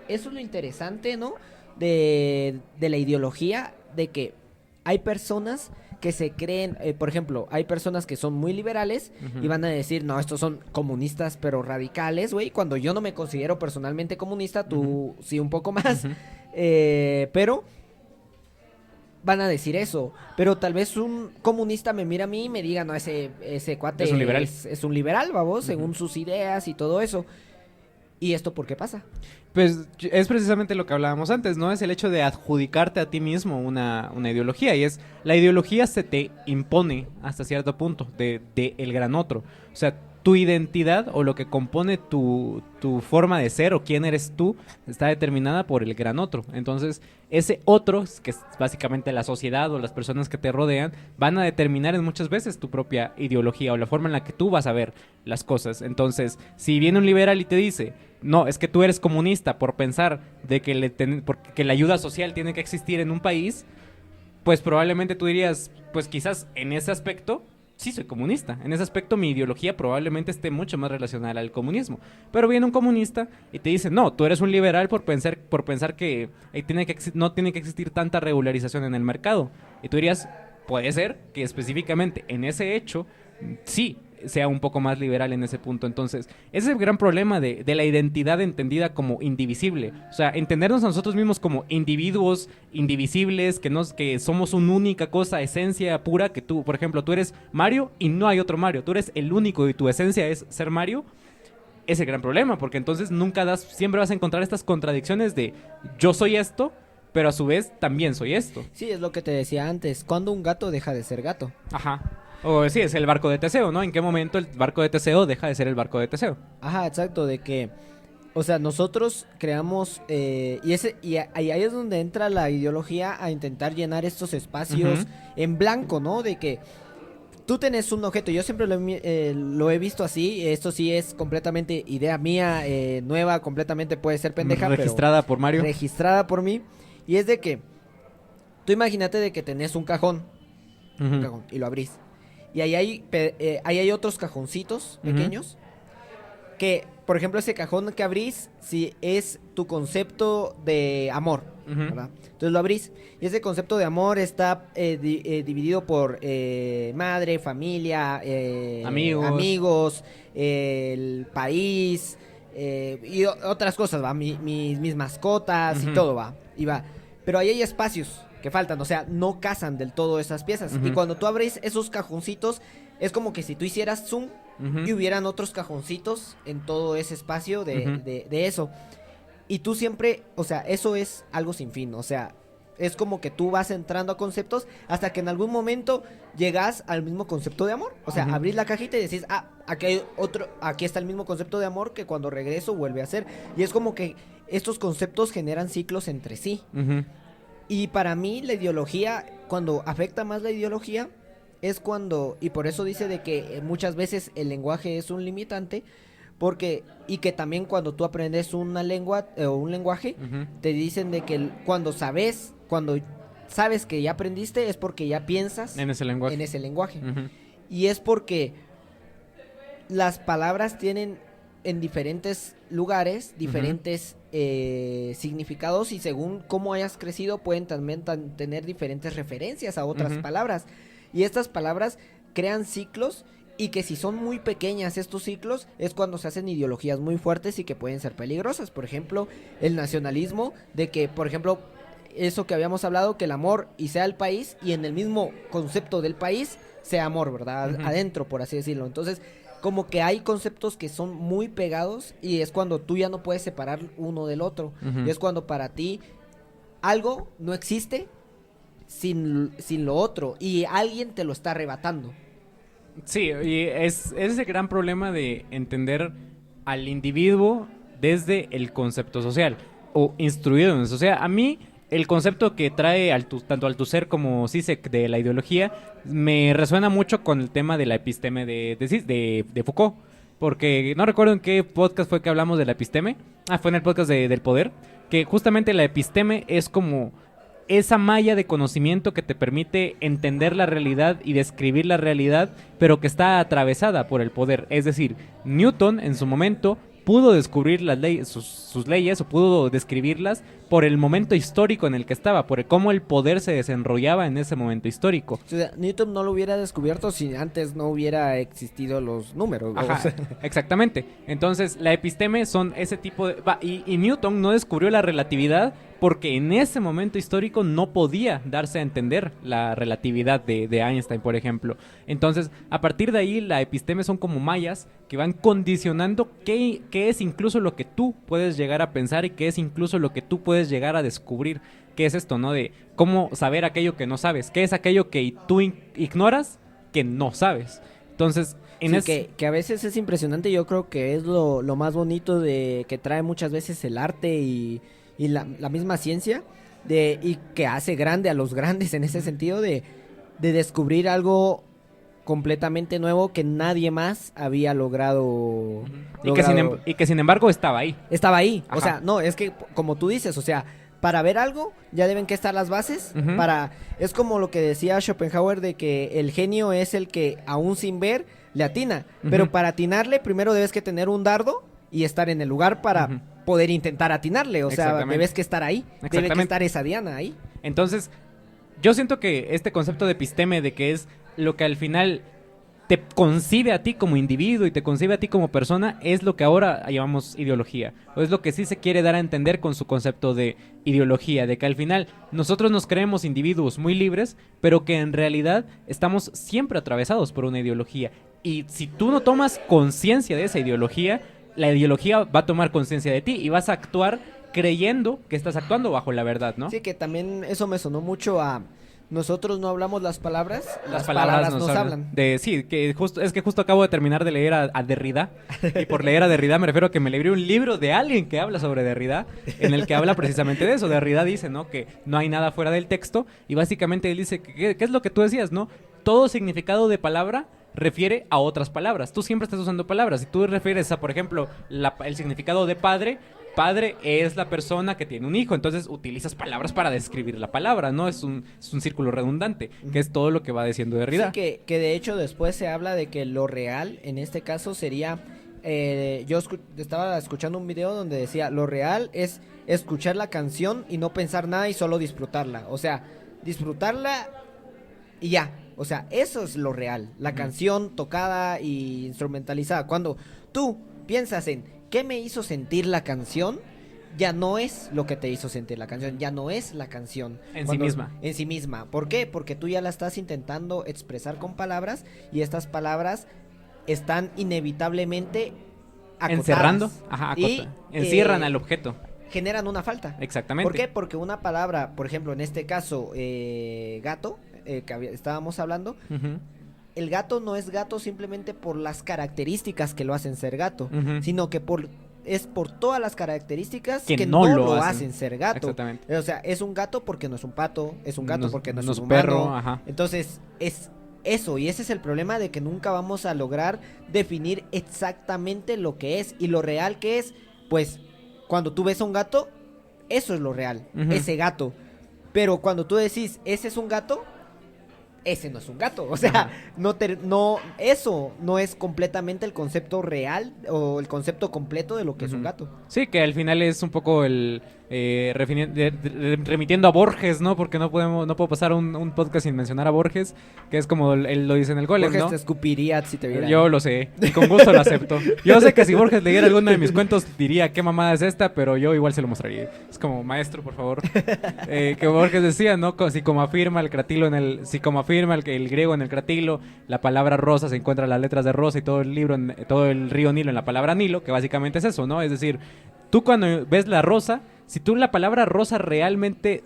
es lo interesante, ¿no? De la ideología, de que hay personas que se creen, por ejemplo, hay personas que son muy liberales y van a decir, no, estos son comunistas pero radicales, güey, cuando yo no me considero personalmente comunista, tú sí un poco más, pero van a decir eso, pero tal vez un comunista me mira a mí y me diga, no, ese cuate es un liberal, es un liberal, babos, según sus ideas y todo eso. ¿Y esto por qué pasa? Pues es precisamente lo que hablábamos antes, ¿no? Es el hecho de adjudicarte a ti mismo una ideología, y es, la ideología se te impone hasta cierto punto de el gran otro. O sea, tu identidad o lo que compone tu forma de ser o quién eres tú está determinada por el gran otro. Entonces, ese otro, que es básicamente la sociedad o las personas que te rodean, van a determinar en muchas veces tu propia ideología o la forma en la que tú vas a ver las cosas. Entonces, si viene un liberal y te dice, no, es que tú eres comunista por pensar de que la ayuda social tiene que existir en un país, pues probablemente tú dirías, pues quizás en ese aspecto sí soy comunista. En ese aspecto mi ideología probablemente esté mucho más relacionada al comunismo. Pero viene un comunista y te dice, no, tú eres un liberal por pensar que no tiene que existir tanta regularización en el mercado. Y tú dirías, puede ser que específicamente en ese hecho, sí, sea un poco más liberal en ese punto. Entonces, ese es el gran problema de la identidad entendida como indivisible. O sea, entendernos a nosotros mismos como individuos indivisibles, que somos una única cosa, esencia pura, que tú, por ejemplo, tú eres Mario y no hay otro Mario. Tú eres el único y tu esencia es ser Mario. Es el gran problema, porque entonces siempre vas a encontrar estas contradicciones de yo soy esto, pero a su vez también soy esto. Sí, es lo que te decía antes, ¿cuándo un gato deja de ser gato? Ajá. O sí, es el barco de Teseo, ¿no? ¿En qué momento el barco de Teseo deja de ser el barco de Teseo? Ajá, exacto, de que, o sea, nosotros creamos, y ahí es donde entra la ideología a intentar llenar estos espacios en blanco, ¿no? De que tú tenés un objeto, yo siempre lo he visto así, esto sí es completamente idea mía, nueva, completamente puede ser pendeja, registrada por Mario. Registrada por mí, y es de que, tú imagínate de que tenés un cajón y lo abrís. Y ahí hay otros cajoncitos pequeños que, por ejemplo, ese cajón que abrís, si es tu concepto de amor, ¿verdad? Entonces lo abrís y ese concepto de amor está dividido por madre, familia, amigos, el país y otras cosas, ¿va? Mis mascotas y todo, ¿va? Y va. Pero ahí hay espacios que faltan, o sea, no casan del todo esas piezas. Y cuando tú abres esos cajoncitos, es como que si tú hicieras zoom y hubieran otros cajoncitos en todo ese espacio de eso. Y tú siempre, o sea, eso es algo sin fin, o sea, es como que tú vas entrando a conceptos hasta que en algún momento llegas al mismo concepto de amor. O sea, abrís la cajita y decís, aquí está el mismo concepto de amor que cuando regreso vuelve a ser. Y es como que estos conceptos generan ciclos entre sí. Y para mí la ideología, cuando afecta más la ideología, es cuando, y por eso dice de que muchas veces el lenguaje es un limitante, y que también cuando tú aprendes una lengua o un lenguaje, te dicen de que cuando sabes que ya aprendiste es porque ya piensas en ese lenguaje. Y es porque las palabras tienen en diferentes lugares, diferentes significados, y según cómo hayas crecido pueden también tener diferentes referencias a otras palabras. Y estas palabras crean ciclos, y que si son muy pequeñas estos ciclos es cuando se hacen ideologías muy fuertes y que pueden ser peligrosas. Por ejemplo, el nacionalismo, de que, por ejemplo, eso que habíamos hablado, que el amor y sea el país, y en el mismo concepto del país sea amor, ¿verdad? Adentro, por así decirlo. Entonces, como que hay conceptos que son muy pegados, y es cuando tú ya no puedes separar uno del otro. Y es cuando para ti algo no existe sin lo otro, y alguien te lo está arrebatando. Sí, y es ese gran problema de entender al individuo desde el concepto social, o instruido en eso. O sea, a mí el concepto que trae tanto Althusser como Zizek de la ideología me resuena mucho con el tema de la episteme de Foucault, porque no recuerdo en qué podcast fue que hablamos de la episteme. Fue en el podcast del poder, que justamente la episteme es como esa malla de conocimiento que te permite entender la realidad y describir la realidad, pero que está atravesada por el poder. Es decir, Newton en su momento pudo descubrir las sus leyes, o pudo describirlas por el momento histórico en el que estaba, por cómo el poder se desenrollaba en ese momento histórico. O sea, Newton no lo hubiera descubierto si antes no hubiera existido los números, ¿no? Ajá, o sea, exactamente. Entonces, la episteme son ese tipo de... Y Newton no descubrió la relatividad porque en ese momento histórico no podía darse a entender la relatividad de Einstein, por ejemplo. Entonces, a partir de ahí, la episteme son como mallas que van condicionando qué es incluso lo que tú puedes llegar a pensar, y qué es incluso lo que tú puedes llegar a descubrir. ¿Qué es esto, no? De cómo saber aquello que no sabes. ¿Qué es aquello que tú ignoras que no sabes? Entonces, que a veces es impresionante. Yo creo que es lo más bonito de que trae muchas veces el arte y la misma ciencia, y que hace grande a los grandes en ese sentido de descubrir algo completamente nuevo que nadie más había logrado. Y que sin embargo estaba ahí. Estaba ahí. Ajá. O sea, no, es que como tú dices, o sea, para ver algo ya deben que estar las bases. Es como lo que decía Schopenhauer, de que el genio es el que aún sin ver le atina, pero para atinarle primero debes que tener un dardo y estar en el lugar para poder intentar atinarle. O sea, debes que estar ahí, debe que estar esa diana ahí. Entonces, yo siento que este concepto de episteme, de que es lo que al final te concibe a ti como individuo y te concibe a ti como persona, es lo que ahora llamamos ideología, o es lo que sí se quiere dar a entender con su concepto de ideología, de que al final nosotros nos creemos individuos muy libres, pero que en realidad estamos siempre atravesados por una ideología, y si tú no tomas conciencia de esa ideología, la ideología va a tomar conciencia de ti y vas a actuar creyendo que estás actuando bajo la verdad, ¿no? Sí, que también eso me sonó mucho a... Nosotros no hablamos las palabras, las palabras nos hablan. Sí, que justo acabo de terminar de leer a Derrida, y por leer a Derrida me refiero a que me leí un libro de alguien que habla sobre Derrida, en el que habla precisamente de eso. Derrida dice, ¿no?, que no hay nada fuera del texto, y básicamente él dice ¿qué es lo que tú decías, no? Todo significado de palabra refiere a otras palabras. Tú siempre estás usando palabras. Si tú refieres a, por ejemplo, el significado de padre es la persona que tiene un hijo, entonces utilizas palabras para describir la palabra, ¿no? Es un círculo redundante, que es todo lo que va diciendo Derrida. Sí, que de hecho después se habla de que lo real, en este caso, sería... yo estaba escuchando un video donde decía, lo real es escuchar la canción y no pensar nada y solo disfrutarla. O sea, disfrutarla y ya. O sea, eso es lo real. La canción tocada y instrumentalizada. Cuando tú piensas en ¿qué me hizo sentir la canción? Ya no es lo que te hizo sentir la canción, ya no es la canción. Sí misma. En sí misma. ¿Por qué? Porque tú ya la estás intentando expresar con palabras, y estas palabras están inevitablemente acotadas. Encerrando, y encierran al objeto. Generan una falta. Exactamente. ¿Por qué? Porque una palabra, por ejemplo, en este caso, gato, que estábamos hablando, el gato no es gato simplemente por las características que lo hacen ser gato, sino que es por todas las características que no lo hacen ser gato. Exactamente. O sea, es un gato porque no es un pato, es un gato porque no es un humano. Perro, Entonces, es eso, y ese es el problema, de que nunca vamos a lograr definir exactamente lo que es y lo real que es. Pues, cuando tú ves a un gato, eso es lo real, ese gato. Pero cuando tú decís, ese es un gato, ese no es un gato. O sea, eso no es completamente el concepto real o el concepto completo de lo que es un gato. Sí, que al final es un poco el remitiendo a Borges, ¿no? Porque no puedo pasar un podcast sin mencionar a Borges, que es como él lo dice en el Golem, Borges ¿no? te escupiría si te viera. Yo lo sé, y con gusto lo acepto. Yo sé que si Borges leyera alguno de mis cuentos diría qué mamada es esta, pero yo igual se lo mostraría. Es como, maestro, por favor. Que Borges decía, ¿no? Si como afirma el cratilo si como afirma el griego en el cratilo, la palabra rosa se encuentra en las letras de rosa y todo el libro, todo el río Nilo en la palabra Nilo, que básicamente es eso, ¿no? Es decir, tú cuando ves la rosa, si tú la palabra rosa realmente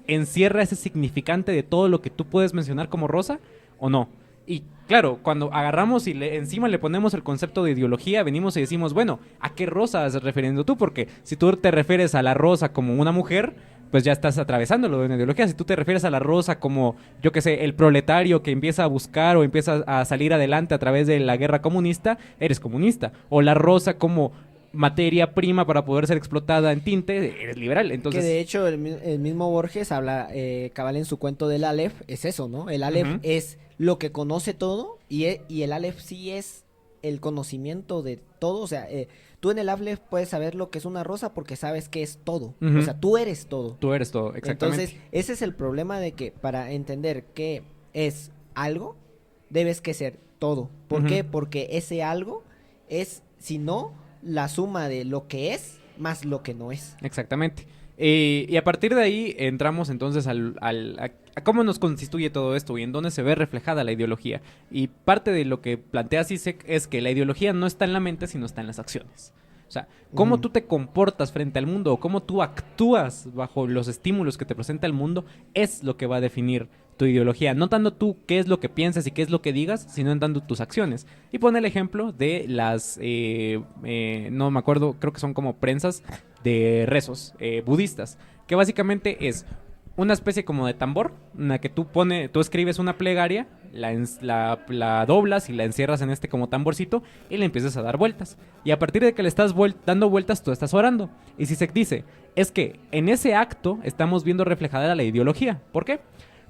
encierra ese significante de todo lo que tú puedes mencionar como rosa, o no. Y claro, cuando agarramos y encima le ponemos el concepto de ideología, venimos y decimos, bueno, ¿a qué rosa estás refiriendo tú? Porque si tú te refieres a la rosa como una mujer, pues ya estás atravesándolo de una ideología. Si tú te refieres a la rosa como, yo qué sé, el proletario que empieza a buscar o empieza a salir adelante a través de la guerra comunista, eres comunista. O la rosa como materia prima para poder ser explotada en tinte, eres liberal. Entonces, que de hecho el mismo Borges habla, cabal en su cuento del Aleph, es eso, ¿no? El Aleph es lo que conoce todo y el Aleph sí es el conocimiento de todo. O sea, tú en el Aleph puedes saber lo que es una rosa porque sabes que es todo. O sea, tú eres todo. Tú eres todo, exactamente. Entonces, ese es el problema de que para entender qué es algo, debes que ser todo. ¿Por qué? Porque ese algo es, si no, la suma de lo que es más lo que no es. Exactamente. Y a partir de ahí entramos entonces a cómo nos constituye todo esto y en dónde se ve reflejada la ideología. Y parte de lo que plantea Zizek es que la ideología no está en la mente, sino está en las acciones. O sea, cómo tú te comportas frente al mundo o cómo tú actúas bajo los estímulos que te presenta el mundo es lo que va a definir tu ideología. No tanto tú qué es lo que piensas y qué es lo que digas, sino en tanto tus acciones. Y pone el ejemplo de las, no me acuerdo, creo que son como prensas de rezos budistas, que básicamente es una especie como de tambor, en la que tú escribes una plegaria, la doblas y la encierras en como tamborcito y le empiezas a dar vueltas. Y a partir de que le estás dando vueltas, tú estás orando. Y Zizek dice, es que en ese acto estamos viendo reflejada la ideología. ¿Por qué?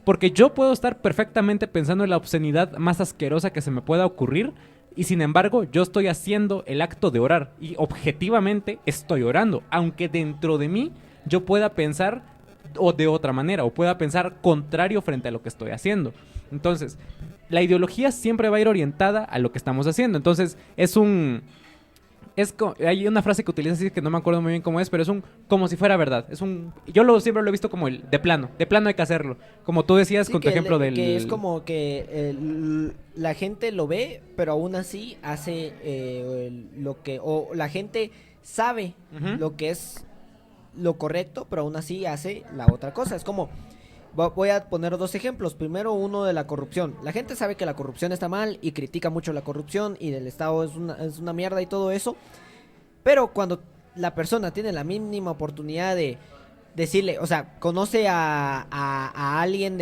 Porque yo puedo estar perfectamente pensando en la obscenidad más asquerosa que se me pueda ocurrir y sin embargo yo estoy haciendo el acto de orar y objetivamente estoy orando, aunque dentro de mí yo pueda pensar o de otra manera, o pueda pensar contrario frente a lo que estoy haciendo. Entonces, la ideología siempre va a ir orientada a lo que estamos haciendo. Entonces, hay una frase que utiliza así que no me acuerdo muy bien cómo es, pero es como si fuera verdad. Siempre lo he visto como de plano hay que hacerlo. Como tú decías, sí, con tu ejemplo del... Que es como que la gente lo ve, pero aún así hace lo que... O la gente sabe lo que es lo correcto, pero aún así hace la otra cosa. Es como... Voy a poner dos ejemplos. Primero, uno de la corrupción. La gente sabe que la corrupción está mal y critica mucho la corrupción y del Estado es una mierda y todo eso. Pero cuando la persona tiene la mínima oportunidad de decirle, o sea, conoce a alguien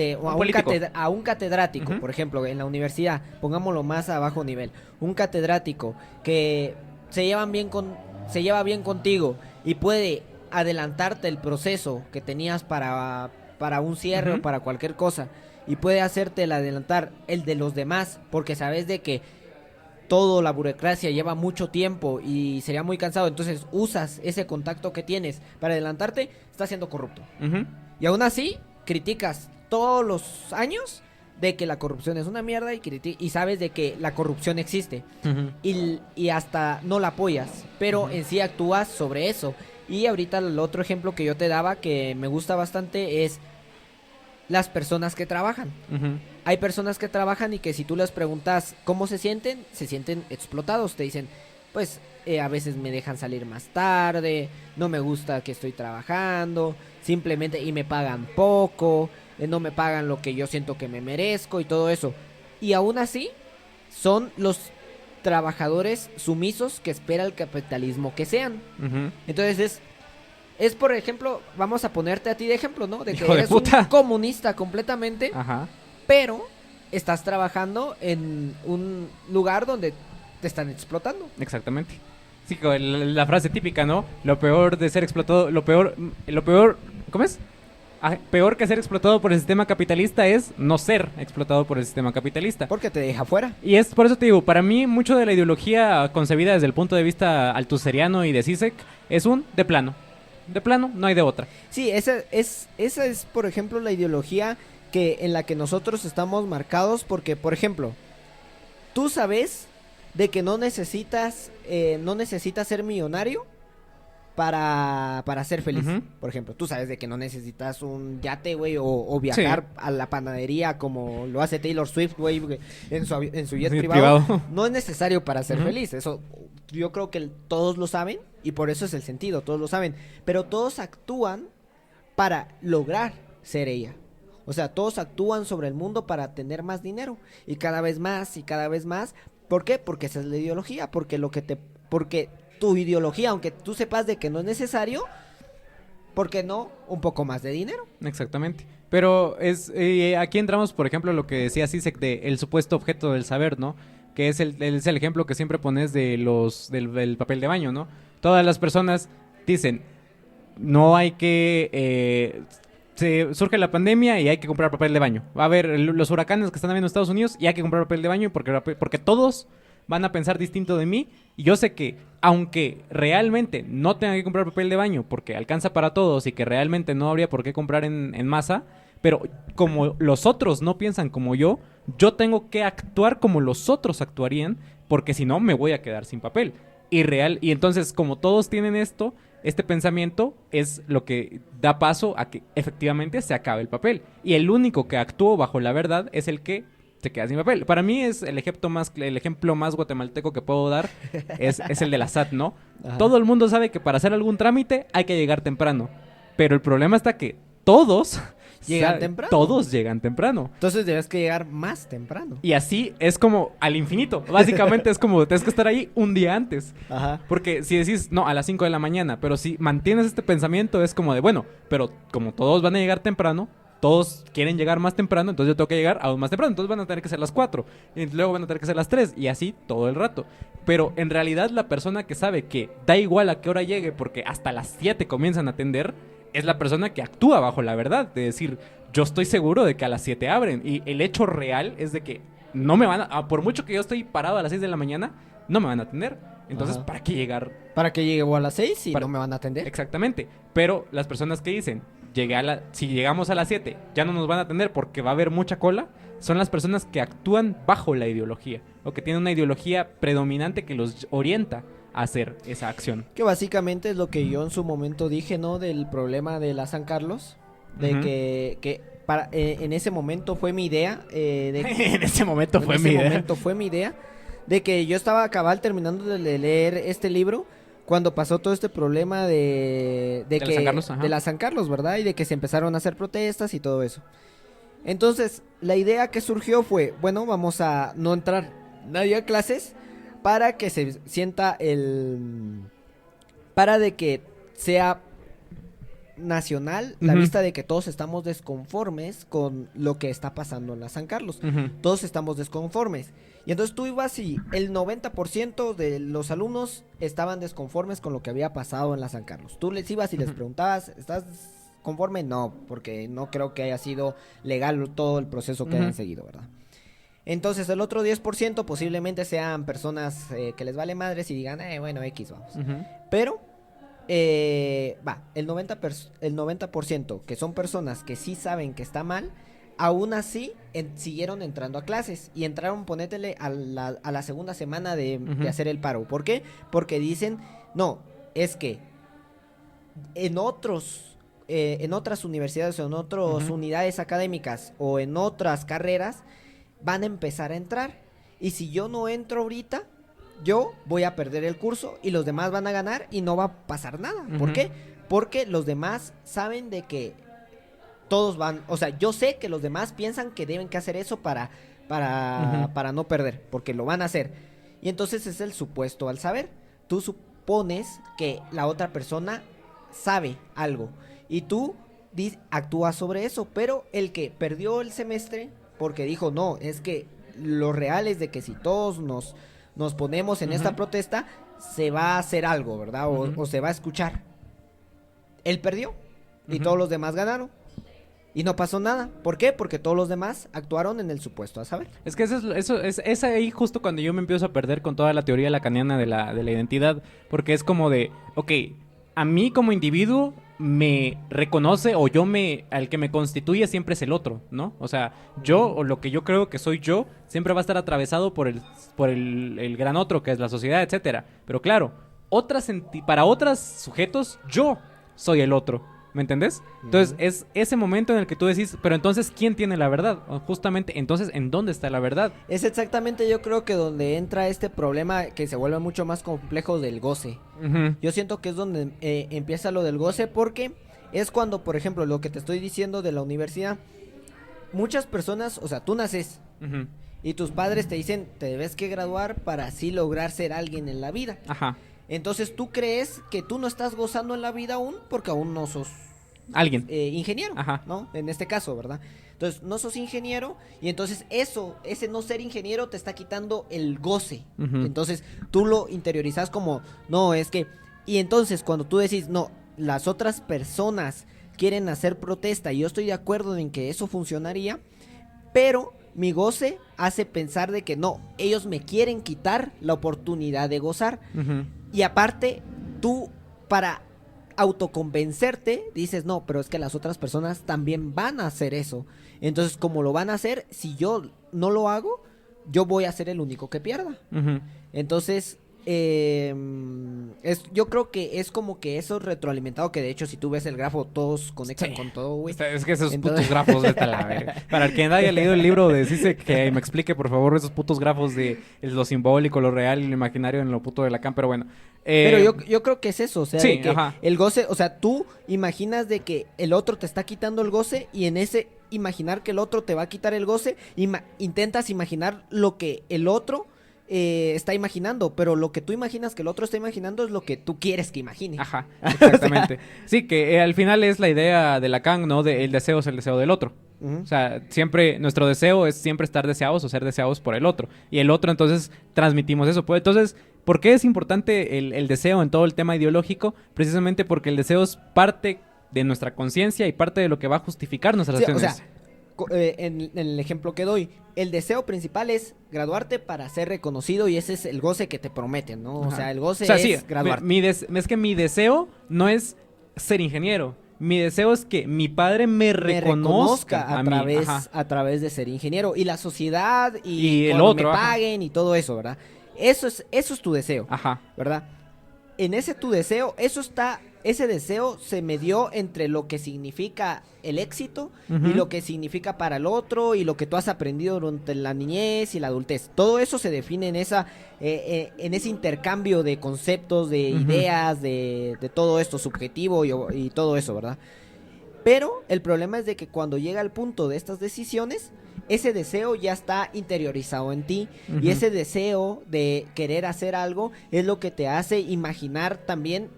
a un catedrático, por ejemplo, en la universidad, pongámoslo más a bajo nivel, un catedrático que se lleva bien contigo y puede adelantarte el proceso que tenías para un cierre o para cualquier cosa y puede hacerte el adelantar el de los demás porque sabes de que toda la burocracia lleva mucho tiempo y sería muy cansado, entonces usas ese contacto que tienes para adelantarte, estás siendo corrupto. Y aún así criticas todos los años de que la corrupción es una mierda y sabes de que la corrupción existe y hasta no la apoyas, pero en sí actúas sobre eso. Y ahorita el otro ejemplo que yo te daba que me gusta bastante es las personas que trabajan. Hay personas que trabajan y que si tú les preguntas cómo se sienten explotados. Te dicen, pues a veces me dejan salir más tarde, no me gusta que estoy trabajando, simplemente y me pagan poco, no me pagan lo que yo siento que me merezco y todo eso. Y aún así son los trabajadores sumisos que espera el capitalismo que sean. Entonces es por ejemplo, vamos a ponerte a ti de ejemplo, ¿no? De que eres un comunista completamente, pero estás trabajando en un lugar donde te están explotando. Exactamente. Sí, la frase típica, ¿no? Lo peor de ser explotado, lo peor, ¿cómo es? peor que ser explotado por el sistema capitalista es no ser explotado por el sistema capitalista. Porque te deja fuera. Y es por eso te digo, para mí mucho de la ideología concebida desde el punto de vista altuseriano y de Zizek es de plano. De plano, no hay de otra. Sí, esa es, por ejemplo, la ideología en la que nosotros estamos marcados, porque, por ejemplo, tú sabes de que no necesitas ser millonario para ser feliz. Ujú. Por ejemplo, tú sabes de que no necesitas un yate, güey, o viajar a la panadería como lo hace Taylor Swift, güey, en su jet Sí, privado. No es necesario para ser Ujú. feliz. Eso yo creo que todos lo saben y por eso es el sentido, todos lo saben. Pero todos actúan para lograr ser ella. O sea, todos actúan sobre el mundo para tener más dinero y cada vez más y cada vez más. ¿Por qué? Porque esa es la ideología, porque tu ideología, aunque tú sepas de que no es necesario, ¿por qué no un poco más de dinero? Exactamente. Pero aquí entramos, por ejemplo, lo que decía Zizek de el supuesto objeto del saber, ¿no? Que es el ejemplo que siempre pones de del papel de baño, ¿no? Todas las personas dicen, no hay que... surge la pandemia y hay que comprar papel de baño. Va a haber los huracanes que están habiendo en Estados Unidos y hay que comprar papel de baño porque todos van a pensar distinto de mí. Y yo sé que, aunque realmente no tenga que comprar papel de baño porque alcanza para todos y que realmente no habría por qué comprar en masa, pero como los otros no piensan como yo tengo que actuar como los otros actuarían, porque si no me voy a quedar sin papel. Y entonces, como todos tienen este pensamiento es lo que da paso a que efectivamente se acabe el papel. Y el único que actuó bajo la verdad es el que se queda sin papel. Para mí es el ejemplo más guatemalteco que puedo dar es el de la SAT, ¿no? Ajá. Todo el mundo sabe que para hacer algún trámite hay que llegar temprano. Pero el problema está que todos Llegan temprano. Todos llegan temprano. Entonces debes que llegar más temprano. Y así es como al infinito. Básicamente es como tienes que estar ahí un día antes. Ajá. Porque si decís, no, a las 5 de la mañana, pero si mantienes este pensamiento es como de, bueno, pero como todos van a llegar temprano, todos quieren llegar más temprano, entonces yo tengo que llegar aún más temprano, entonces van a tener que ser las 4, y luego van a tener que ser las 3, y así todo el rato. Pero en realidad la persona que sabe que da igual a qué hora llegue, porque hasta las 7 comienzan a atender, es la persona que actúa bajo la verdad, de decir, yo estoy seguro de que a las 7 abren, y el hecho real es de que no me van a, por mucho que yo estoy parado a las 6 de la mañana, no me van a atender. Entonces, Ajá. ¿para qué llegar? Para que llegue a las 6 y Para- no me van a atender. Exactamente. Pero las personas que dicen, si llegamos a las 7, ya no nos van a atender porque va a haber mucha cola, son las personas que actúan bajo la ideología o que tienen una ideología predominante que los orienta a hacer esa acción. Que básicamente es lo que yo en su momento dije, ¿no? Del problema de la San Carlos. De Ujú. en ese momento fue mi idea. En ese momento En ese momento fue mi idea. De que yo estaba cabal terminando de leer este libro cuando pasó todo este problema de la San Carlos, ajá. de la San Carlos, ¿verdad? Y de que se empezaron a hacer protestas y todo eso. Entonces, la idea que surgió fue, bueno, vamos a no entrar nadie a clases para que se sienta para de que sea nacional la Ujú. vista de que todos estamos desconformes con lo que está pasando en la San Carlos. Ujú. Todos estamos desconformes. Y entonces tú ibas y el 90% de los alumnos estaban desconformes con lo que había pasado en la San Carlos. Tú les ibas y les Ujú. preguntabas, ¿estás conforme? No, porque no creo que haya sido legal todo el proceso que Ujú. hayan seguido, ¿verdad? Entonces el otro 10% posiblemente sean personas que les vale madres y digan, bueno, X, vamos. Ujú. Pero, el 90% que son personas que sí saben que está mal, aún así siguieron entrando a clases. Y entraron, ponétele, a la segunda semana de Ujú. hacer el paro. ¿Por qué? Porque dicen, no, es que en otras universidades o en otras Ujú. unidades académicas o en otras carreras van a empezar a entrar. Y si yo no entro ahorita, yo voy a perder el curso y los demás van a ganar y no va a pasar nada. ¿Por Ujú. qué? Porque los demás saben de que todos van, o sea, yo sé que los demás piensan que deben que hacer eso para Ujú. no perder, porque lo van a hacer. Y entonces es el supuesto al saber. Tú supones que la otra persona sabe algo y tú actúas sobre eso, pero el que perdió el semestre porque dijo, no, es que lo real es de que si todos nos ponemos en esta Ujú. protesta, se va a hacer algo, ¿verdad? Ujú. O se va a escuchar. Él perdió y Ujú. todos los demás ganaron. Y no pasó nada. ¿Por qué? Porque todos los demás actuaron en el supuesto a saber. Es que es ahí justo cuando yo me empiezo a perder con toda la teoría lacaniana de la identidad, porque es como de, ok, a mí como individuo me reconoce o al que me constituye siempre es el otro, ¿no? O sea, yo o lo que yo creo que soy yo siempre va a estar atravesado por el gran otro que es la sociedad, etcétera. Pero claro, para otros sujetos yo soy el otro. ¿Me entendés? Entonces, es ese momento en el que tú decís, pero entonces, ¿quién tiene la verdad? O justamente, entonces, ¿en dónde está la verdad? Es exactamente, yo creo que donde entra este problema que se vuelve mucho más complejo del goce. Uh-huh. Yo siento que es donde empieza lo del goce, porque es cuando, por ejemplo, lo que te estoy diciendo de la universidad, muchas personas, o sea, tú naces Uh-huh. y tus padres te dicen, te debes que graduar para así lograr ser alguien en la vida. Ajá. Entonces tú crees que tú no estás gozando en la vida aún porque aún no sos Alguien. ingeniero, Ajá. ¿no? En este caso, ¿verdad? Entonces no sos ingeniero y entonces ese no ser ingeniero te está quitando el goce. Uh-huh. Entonces tú lo interiorizas como, no, es que... Y entonces cuando tú decís, no, las otras personas quieren hacer protesta y yo estoy de acuerdo en que eso funcionaría, pero mi goce hace pensar de que no, ellos me quieren quitar la oportunidad de gozar. Uh-huh. Y aparte, tú para autoconvencerte dices, no, pero es que las otras personas también van a hacer eso. Entonces, como lo van a hacer, si yo no lo hago, yo voy a ser el único que pierda. Uh-huh. Entonces, yo creo que es como que eso retroalimentado, que de hecho si tú ves el grafo todos conectan con todo, güey. Es que esos Entonces... putos grafos, vete a la verga. Para el que no haya leído el libro, dice que me explique por favor esos putos grafos de lo simbólico, lo real y lo imaginario en lo puto de Lacan, pero bueno. Pero yo creo que es eso, o sea, sí, de que ajá. el goce, o sea, tú imaginas de que el otro te está quitando el goce y en ese imaginar que el otro te va a quitar el goce, intentas imaginar lo que el otro está imaginando, pero lo que tú imaginas que el otro está imaginando es lo que tú quieres que imagine. Ajá, exactamente. O sea... Sí, que al final es la idea de Lacan, ¿no? De el deseo es el deseo del otro. Uh-huh. O sea, siempre, nuestro deseo es siempre estar deseados o ser deseados por el otro. Y el otro, entonces, transmitimos eso. Pues, entonces, ¿por qué es importante el deseo en todo el tema ideológico? Precisamente porque el deseo es parte de nuestra conciencia y parte de lo que va a justificar nuestras acciones. O sea, en el ejemplo que doy, el deseo principal es graduarte para ser reconocido y ese es el goce que te prometen, ¿no? Ajá. O sea, el goce es graduarte. Es que mi deseo no es ser ingeniero. Mi deseo es que mi padre me reconozca a través de ser ingeniero. Y la sociedad y el otro, me paguen y todo eso, ¿verdad? Eso es tu deseo, ajá, ¿verdad? En ese tu deseo, ese deseo se medió entre lo que significa el éxito uh-huh. y lo que significa para el otro y lo que tú has aprendido durante la niñez y la adultez. Todo eso se define en ese intercambio de conceptos, de uh-huh. ideas, de todo esto subjetivo y todo eso, ¿verdad? Pero el problema es de que cuando llega el punto de estas decisiones, ese deseo ya está interiorizado en ti uh-huh. y ese deseo de querer hacer algo es lo que te hace imaginar también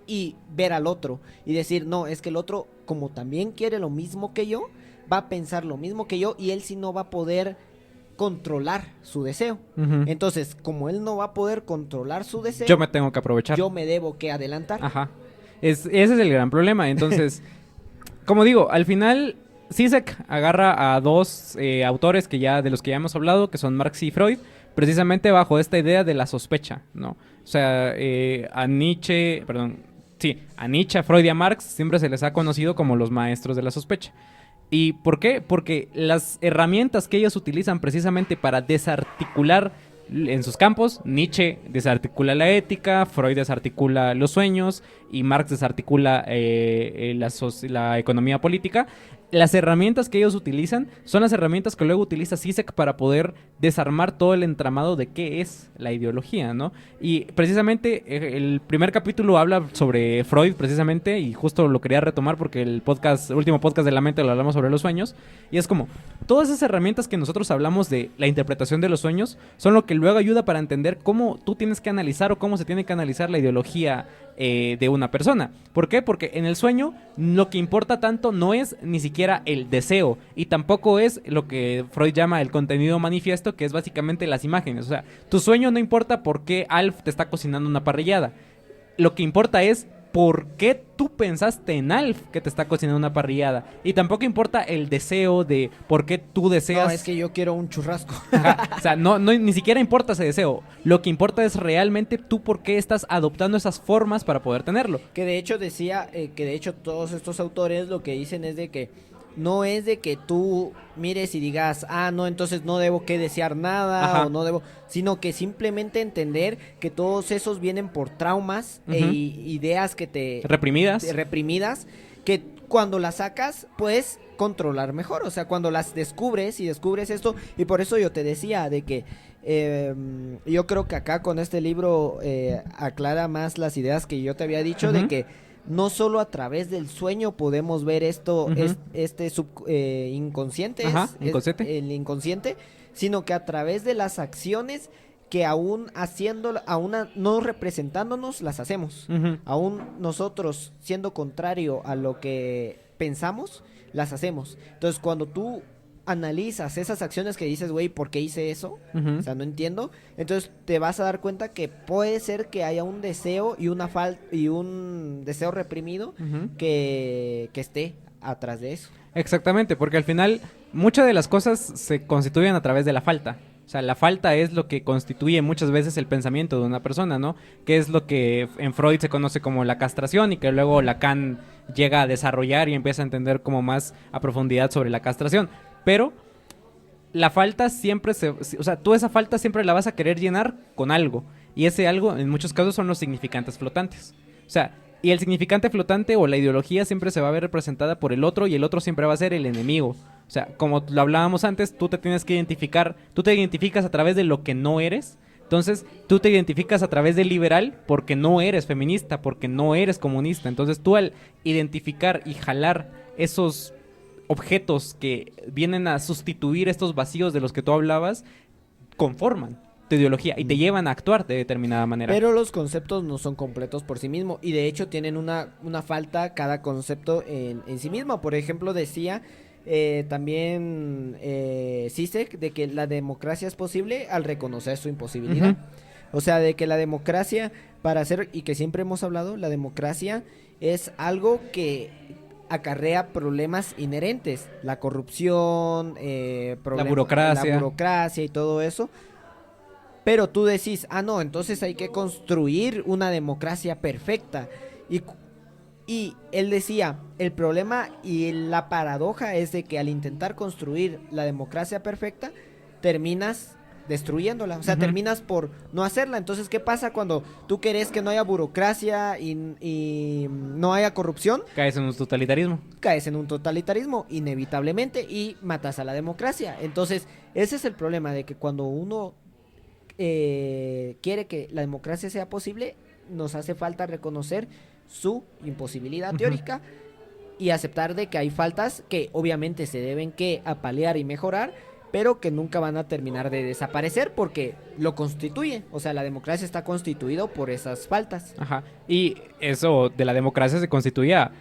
y ver al otro y decir, no, es que el otro como también quiere lo mismo que yo, va a pensar lo mismo que yo y él sí no va a poder controlar su deseo. Uh-huh. Entonces, como él no va a poder controlar su deseo, yo me tengo que aprovechar. Yo me debo que adelantar. Ajá. Ese es el gran problema. Entonces, como digo, al final Zizek agarra a dos autores de los que ya hemos hablado, que son Marx y Freud, precisamente bajo esta idea de la sospecha, ¿no? O sea, a Nietzsche, a Freud y a Marx siempre se les ha conocido como los maestros de la sospecha. ¿Y por qué? Porque las herramientas que ellos utilizan precisamente para desarticular en sus campos, Nietzsche desarticula la ética, Freud desarticula los sueños y Marx desarticula la economía política. Las herramientas que ellos utilizan son las herramientas que luego utiliza Zizek para poder desarmar todo el entramado de qué es la ideología, ¿no? Y precisamente el primer capítulo habla sobre Freud precisamente y justo lo quería retomar porque el último podcast de La Mente lo hablamos sobre los sueños y es como todas esas herramientas que nosotros hablamos de la interpretación de los sueños son lo que luego ayuda para entender cómo tú tienes que analizar o cómo se tiene que analizar la ideología de una persona. ¿Por qué? Porque en el sueño lo que importa tanto no es ni siquiera el deseo y tampoco es lo que Freud llama el contenido manifiesto, que es básicamente las imágenes. O sea, tu sueño no importa por qué Alf te está cocinando una parrillada. Lo que importa es por qué tú pensaste en Alf que te está cocinando una parrillada. Y tampoco importa el deseo de por qué tú deseas. No, es que yo quiero un churrasco. Ajá, o sea, ni siquiera importa ese deseo. Lo que importa es realmente tú por qué estás adoptando esas formas para poder tenerlo. Que de hecho decía, que de hecho todos estos autores lo que dicen es de que no es de que tú mires y digas, no, entonces no debo que desear nada, Ajá. o no debo, sino que simplemente entender que todos esos vienen por traumas e ideas que te reprimidas, que cuando las sacas puedes controlar mejor, o sea, cuando las descubres esto, y por eso yo te decía de que yo creo que acá con este libro aclara más las ideas que yo te había dicho, de que no solo a través del sueño podemos ver esto, inconsciente, inconsciente. el inconsciente, sino que a través de las acciones que aún no representándonos, las hacemos. Aún nosotros siendo contrario a lo que pensamos, las hacemos. Entonces, cuando tú analizas esas acciones que dices, güey, ¿por qué hice eso? O sea, no entiendo. Entonces te vas a dar cuenta que puede ser que haya un deseo y un deseo reprimido que esté atrás de eso. Exactamente, porque al final muchas de las cosas se constituyen a través de la falta. O sea, la falta es lo que constituye muchas veces el pensamiento de una persona, ¿no? Que es lo que en Freud se conoce como la castración y que luego Lacan llega a desarrollar y empieza a entender como más a profundidad sobre la castración. Pero la falta siempre o sea, tú esa falta siempre la vas a querer llenar con algo. Y ese algo, en muchos casos, son los significantes flotantes. O sea, y el significante flotante o la ideología siempre se va a ver representada por el otro y el otro siempre va a ser el enemigo. O sea, como lo hablábamos antes, tú te tienes que identificar, tú te identificas a través de lo que no eres. Entonces, tú te identificas a través del liberal porque no eres feminista, porque no eres comunista. Entonces, tú al identificar y jalar esos objetos que vienen a sustituir estos vacíos de los que tú hablabas, conforman tu ideología y te llevan a actuar de determinada manera. Pero los conceptos no son completos por sí mismos y de hecho tienen una falta cada concepto en sí mismo. Por ejemplo, decía también Zizek de que la democracia es posible al reconocer su imposibilidad. O sea, de que la democracia, para hacer, y que siempre hemos hablado, la democracia es algo que acarrea problemas inherentes, la corrupción, la burocracia y todo eso. Pero tú decís, no, entonces hay que construir una democracia perfecta. Y él decía, el problema y la paradoja es de que al intentar construir la democracia perfecta, terminas destruyéndola, o sea, terminas por no hacerla. Entonces, ¿qué pasa cuando tú querés que no haya burocracia y no haya corrupción? Caes en un totalitarismo. Caes en un totalitarismo, inevitablemente, y matas a la democracia. Entonces, ese es el problema, de que cuando uno quiere que la democracia sea posible, nos hace falta reconocer su imposibilidad teórica y aceptar de que hay faltas que obviamente se deben que apalear y mejorar, pero que nunca van a terminar de desaparecer porque lo constituye. O sea, la democracia está constituido por esas faltas. Ajá. Y eso de la democracia se constituía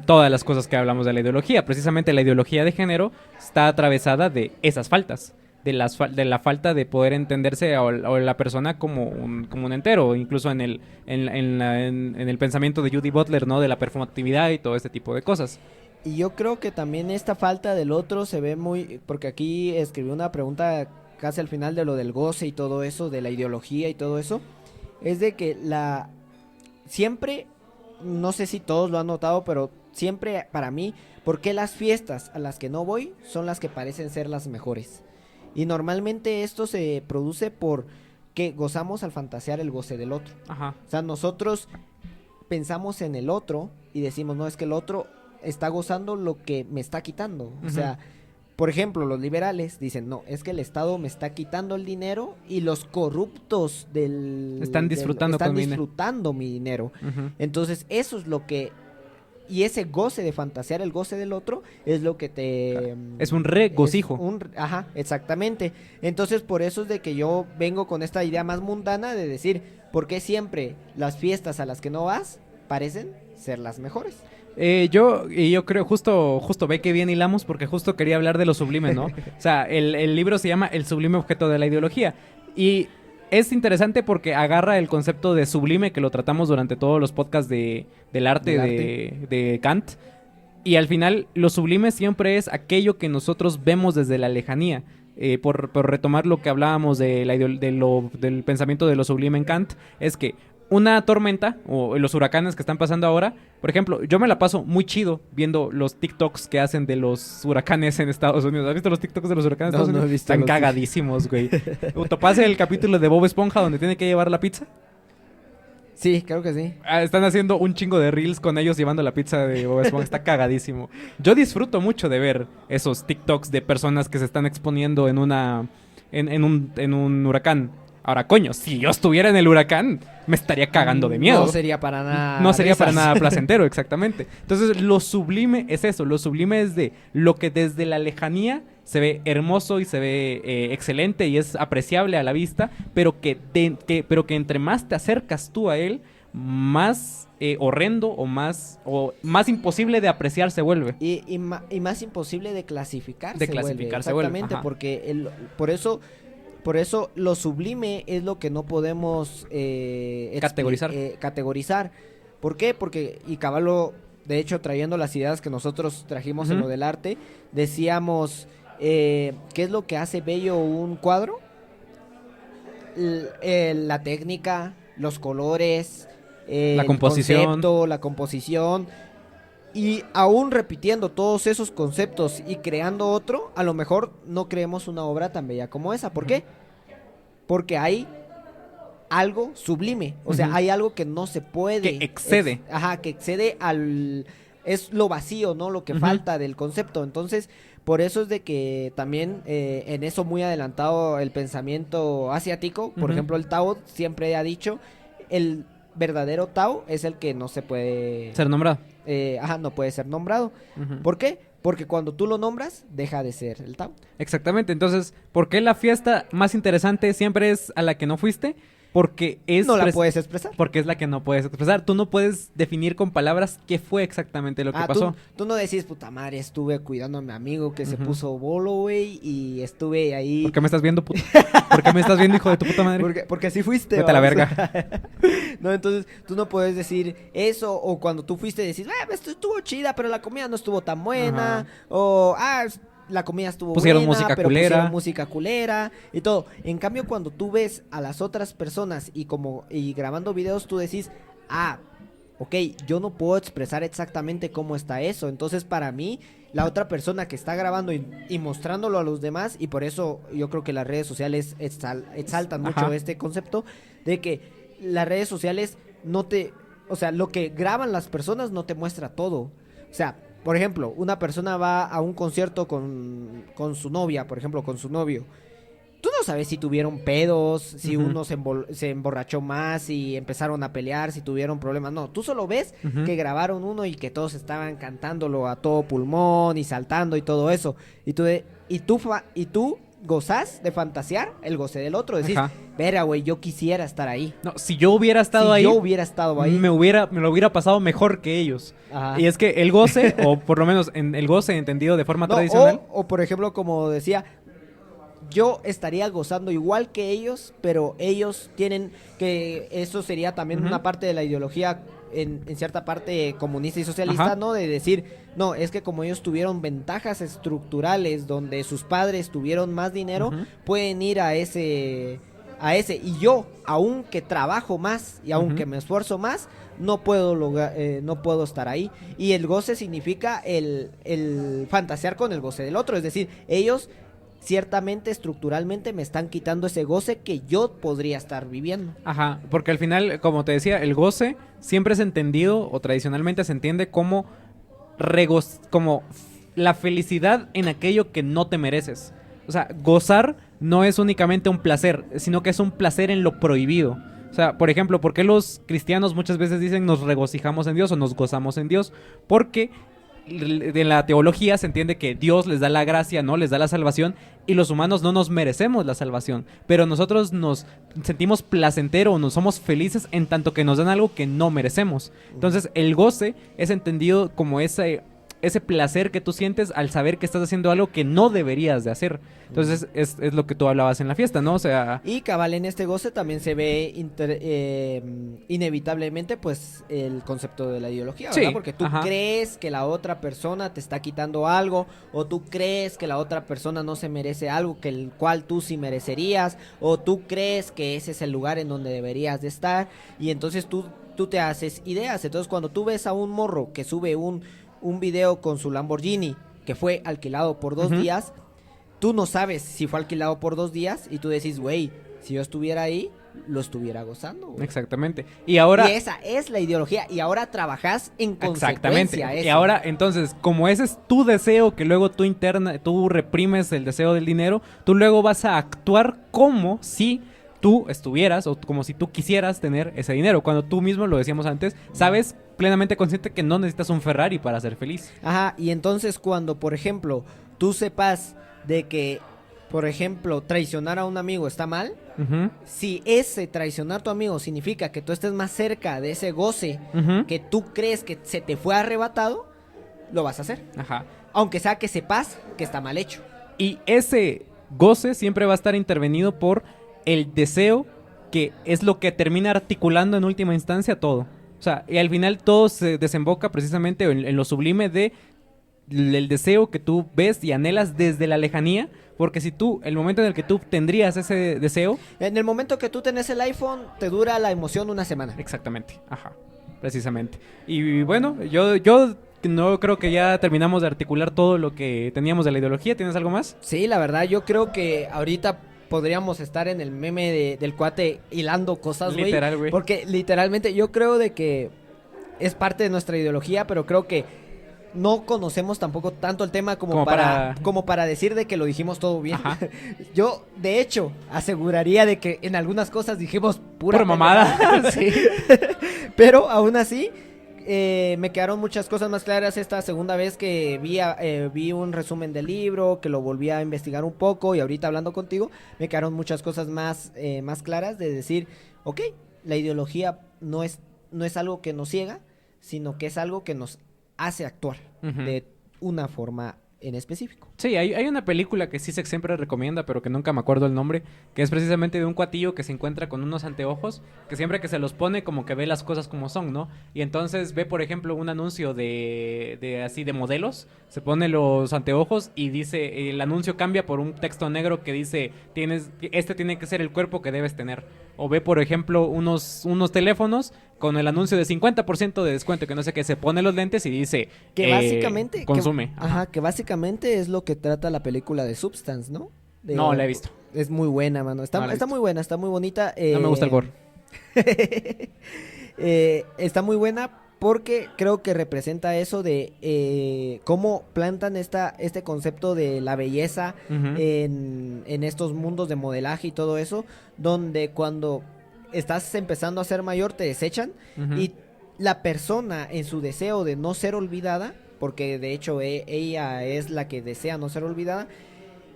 todas las cosas que hablamos de la ideología. Precisamente la ideología de género está atravesada de esas faltas. De la falta de poder entenderse a la persona como un entero, incluso en el pensamiento de Judy Butler, ¿no? De la performatividad y todo este tipo de cosas. Y yo creo que también esta falta del otro se ve muy, porque aquí escribí una pregunta casi al final de lo del goce y todo eso, de la ideología y todo eso, es de que siempre, no sé si todos lo han notado, pero siempre para mí, ¿por qué las fiestas a las que no voy son las que parecen ser las mejores? Y normalmente esto se produce por que gozamos al fantasear el goce del otro. Ajá. O sea, nosotros pensamos en el otro y decimos, no, es que el otro está gozando lo que me está quitando. O sea, por ejemplo, los liberales dicen, no, es que el Estado me está quitando el dinero y los corruptos están disfrutando mi dinero. Entonces, eso es lo que... Y ese goce de fantasear el goce del otro es lo que te... Es un regocijo. Ajá, exactamente. Entonces, por eso es de que yo vengo con esta idea más mundana de decir, ¿por qué siempre las fiestas a las que no vas parecen ser las mejores? Yo creo, justo ve que bien hilamos, porque justo quería hablar de lo sublime, ¿no? O sea, el libro se llama El sublime objeto de la ideología. Y es interesante porque agarra el concepto de sublime que lo tratamos durante todos los podcasts del arte de Kant. Y al final, lo sublime siempre es aquello que nosotros vemos desde la lejanía. Por retomar lo que hablábamos del pensamiento de lo sublime en Kant, es que una tormenta o los huracanes que están pasando ahora, por ejemplo, yo me la paso muy chido viendo los TikToks que hacen de los huracanes en Estados Unidos. ¿Has visto los TikToks de los huracanes en Estados Unidos? No he visto. Están cagadísimos, güey. ¿Topaste el capítulo de Bob Esponja donde tiene que llevar la pizza? Sí, creo que sí. Están haciendo un chingo de reels con ellos llevando la pizza de Bob Esponja. Está cagadísimo. Yo disfruto mucho de ver esos TikToks de personas que se están exponiendo en un huracán. Ahora, coño, si yo estuviera en el huracán, me estaría cagando de miedo. No sería para nada. No sería para nada placentero, exactamente. Entonces, lo sublime es eso. Lo sublime es de lo que desde la lejanía se ve hermoso y se ve excelente y es apreciable a la vista, pero que entre más te acercas tú a él, más horrendo o más imposible de apreciar se vuelve. Y más imposible de clasificar. Exactamente, porque por eso lo sublime es lo que no podemos categorizar. ¿Por qué? Porque, y Caballo, de hecho, trayendo las ideas que nosotros trajimos en lo del arte, decíamos, ¿qué es lo que hace bello un cuadro? La técnica, los colores, la composición. el concepto, la composición. Y aún repitiendo todos esos conceptos y creando otro, a lo mejor no creemos una obra tan bella como esa. ¿Por qué? Porque hay algo sublime. O sea, hay algo que no se puede. Que excede. Que excede al... Es lo vacío, ¿no? Lo que falta del concepto. Entonces, por eso es de que también en eso muy adelantado el pensamiento asiático. Por ejemplo, el Tao siempre ha dicho, el verdadero Tao es el que no se puede... ser nombrado. No puede ser nombrado. ¿Por qué? Porque cuando tú lo nombras, deja de ser el Tao. Exactamente. Entonces, ¿por qué la fiesta más interesante siempre es a la que no fuiste? Porque es... No la puedes expresar. Porque es la que no puedes expresar. Tú no puedes definir con palabras qué fue exactamente lo que pasó. Tú no decís, puta madre, estuve cuidando a mi amigo que se puso bolo, güey, y estuve ahí... ¿Por qué me estás viendo, puta? ¿Por qué me estás viendo, hijo de tu puta madre? Porque así fuiste. Vete a la verga. No, entonces tú no puedes decir eso, o cuando tú fuiste decir, esto estuvo chida, pero la comida no estuvo tan buena, o, la comida estuvo pusieron buena, música pero culera. pusieron música culera y todo. En cambio, cuando tú ves a las otras personas y grabando videos, tú decís, ok, yo no puedo expresar exactamente cómo está eso. Entonces, para mí, la otra persona que está grabando y mostrándolo a los demás, y por eso yo creo que las redes sociales exaltan mucho este concepto de que las redes sociales o sea, lo que graban las personas no te muestra todo. O sea, por ejemplo, una persona va a un concierto con su novia, por ejemplo, con su novio. Tú no sabes si tuvieron pedos, si uno se emborrachó más, si empezaron a pelear, si tuvieron problemas. No, tú solo ves que grabaron uno y que todos estaban cantándolo a todo pulmón y saltando y todo eso. Y tú gozás de fantasear el goce del otro. Decís, verga, güey, yo quisiera estar ahí. No, si yo hubiera estado ahí, me lo hubiera pasado mejor que ellos. Y es que el goce, o por lo menos el goce entendido de forma tradicional. O por ejemplo, como decía, yo estaría gozando igual que ellos, pero ellos tienen que... Eso sería también una parte de la ideología en cierta parte comunista y socialista, ¿no? De decir, no, es que como ellos tuvieron ventajas estructurales donde sus padres tuvieron más dinero, pueden ir a ese... Y yo, aunque trabajo más y aunque me esfuerzo más, no puedo estar ahí. Y el goce significa el fantasear con el goce del otro. Es decir, ellos... ciertamente, estructuralmente, me están quitando ese goce que yo podría estar viviendo. Porque al final, como te decía, el goce siempre es entendido, o tradicionalmente se entiende como la felicidad en aquello que no te mereces. O sea, gozar no es únicamente un placer, sino que es un placer en lo prohibido. O sea, por ejemplo, ¿por qué los cristianos muchas veces dicen nos regocijamos en Dios o nos gozamos en Dios? Porque en la teología se entiende que Dios les da la gracia, ¿no? Les da la salvación, y los humanos no nos merecemos la salvación, pero nosotros nos sentimos placentero, nos somos felices en tanto que nos dan algo que no merecemos. Entonces el goce es entendido como ese ese placer que tú sientes al saber que estás haciendo algo que no deberías de hacer. Entonces es lo que tú hablabas en la fiesta, ¿no? O sea... Y cabal, en este goce también se ve inevitablemente pues el concepto de la ideología, ¿verdad? Sí, Porque tú ajá. crees que la otra persona te está quitando algo, o tú crees que la otra persona no se merece algo que el cual tú sí merecerías, o tú crees que ese es el lugar en donde deberías de estar, y entonces tú te haces ideas. Entonces cuando tú ves a un morro que sube un video con su Lamborghini que fue alquilado por 2 días, tú no sabes si fue alquilado por 2 días y tú decís, güey, si yo estuviera ahí, lo estuviera gozando, güey. Exactamente. Y ahora... Y esa es la ideología y ahora trabajas en Exactamente. consecuencia a eso. Y ahora, entonces, como ese es tu deseo, que luego tú reprimes el deseo del dinero, tú luego vas a actuar como si tú estuvieras o como si tú quisieras tener ese dinero. Cuando tú mismo, lo decíamos antes, sabes plenamente consciente que no necesitas un Ferrari para ser feliz. Ajá, y entonces cuando, por ejemplo, tú sepas de que, por ejemplo, traicionar a un amigo está mal, Ujú, si ese traicionar a tu amigo significa que tú estés más cerca de ese goce ujú. que tú crees que se te fue arrebatado, lo vas a hacer. Ajá. Aunque sea que sepas que está mal hecho. Y ese goce siempre va a estar intervenido por el deseo, que es lo que termina articulando en última instancia todo. O sea, y al final todo se desemboca precisamente en lo sublime de el deseo que tú ves y anhelas desde la lejanía, porque si tú, el momento en el que tú tendrías ese deseo... En el momento que tú tenés el iPhone, te dura la emoción una semana. Exactamente, ajá, precisamente. Y bueno, yo no creo que ya terminamos de articular todo lo que teníamos de la ideología. ¿Tienes algo más? Sí, la verdad, yo creo que ahorita podríamos estar en el meme del cuate hilando cosas, güey. Literal, güey. Porque literalmente yo creo de que es parte de nuestra ideología, pero creo que no conocemos tampoco tanto el tema como para decir de que lo dijimos todo bien. Ajá. Yo, de hecho, aseguraría de que en algunas cosas dijimos Pura mamada. Sí. Pero aún así, me quedaron muchas cosas más claras esta segunda vez que vi un resumen del libro, que lo volví a investigar un poco y ahorita hablando contigo, me quedaron muchas cosas más claras de decir, ok, la ideología no es algo que nos ciega, sino que es algo que nos hace actuar Ujú. de una forma en específico. Sí, hay una película que Sisek siempre recomienda, pero que nunca me acuerdo el nombre, que es precisamente de un cuatillo que se encuentra con unos anteojos, que siempre que se los pone como que ve las cosas como son, ¿no? Y entonces ve, por ejemplo, un anuncio de modelos, se pone los anteojos y dice, el anuncio cambia por un texto negro que dice, este tiene que ser el cuerpo que debes tener. O ve, por ejemplo, unos teléfonos con el anuncio de 50% de descuento, que no sé qué, se pone los lentes y dice, Que básicamente consume. que básicamente es lo que trata la película de Substance, ¿no? No la he visto. Es muy buena, mano. No Está la he visto. muy buena, está muy bonita. No me gusta el gore. Está muy buena porque creo que representa eso de cómo plantan este concepto de la belleza Ujú. en estos mundos de modelaje y todo eso, donde cuando estás empezando a ser mayor te desechan Ujú. y la persona en su deseo de no ser olvidada, porque de hecho ella es la que desea no ser olvidada,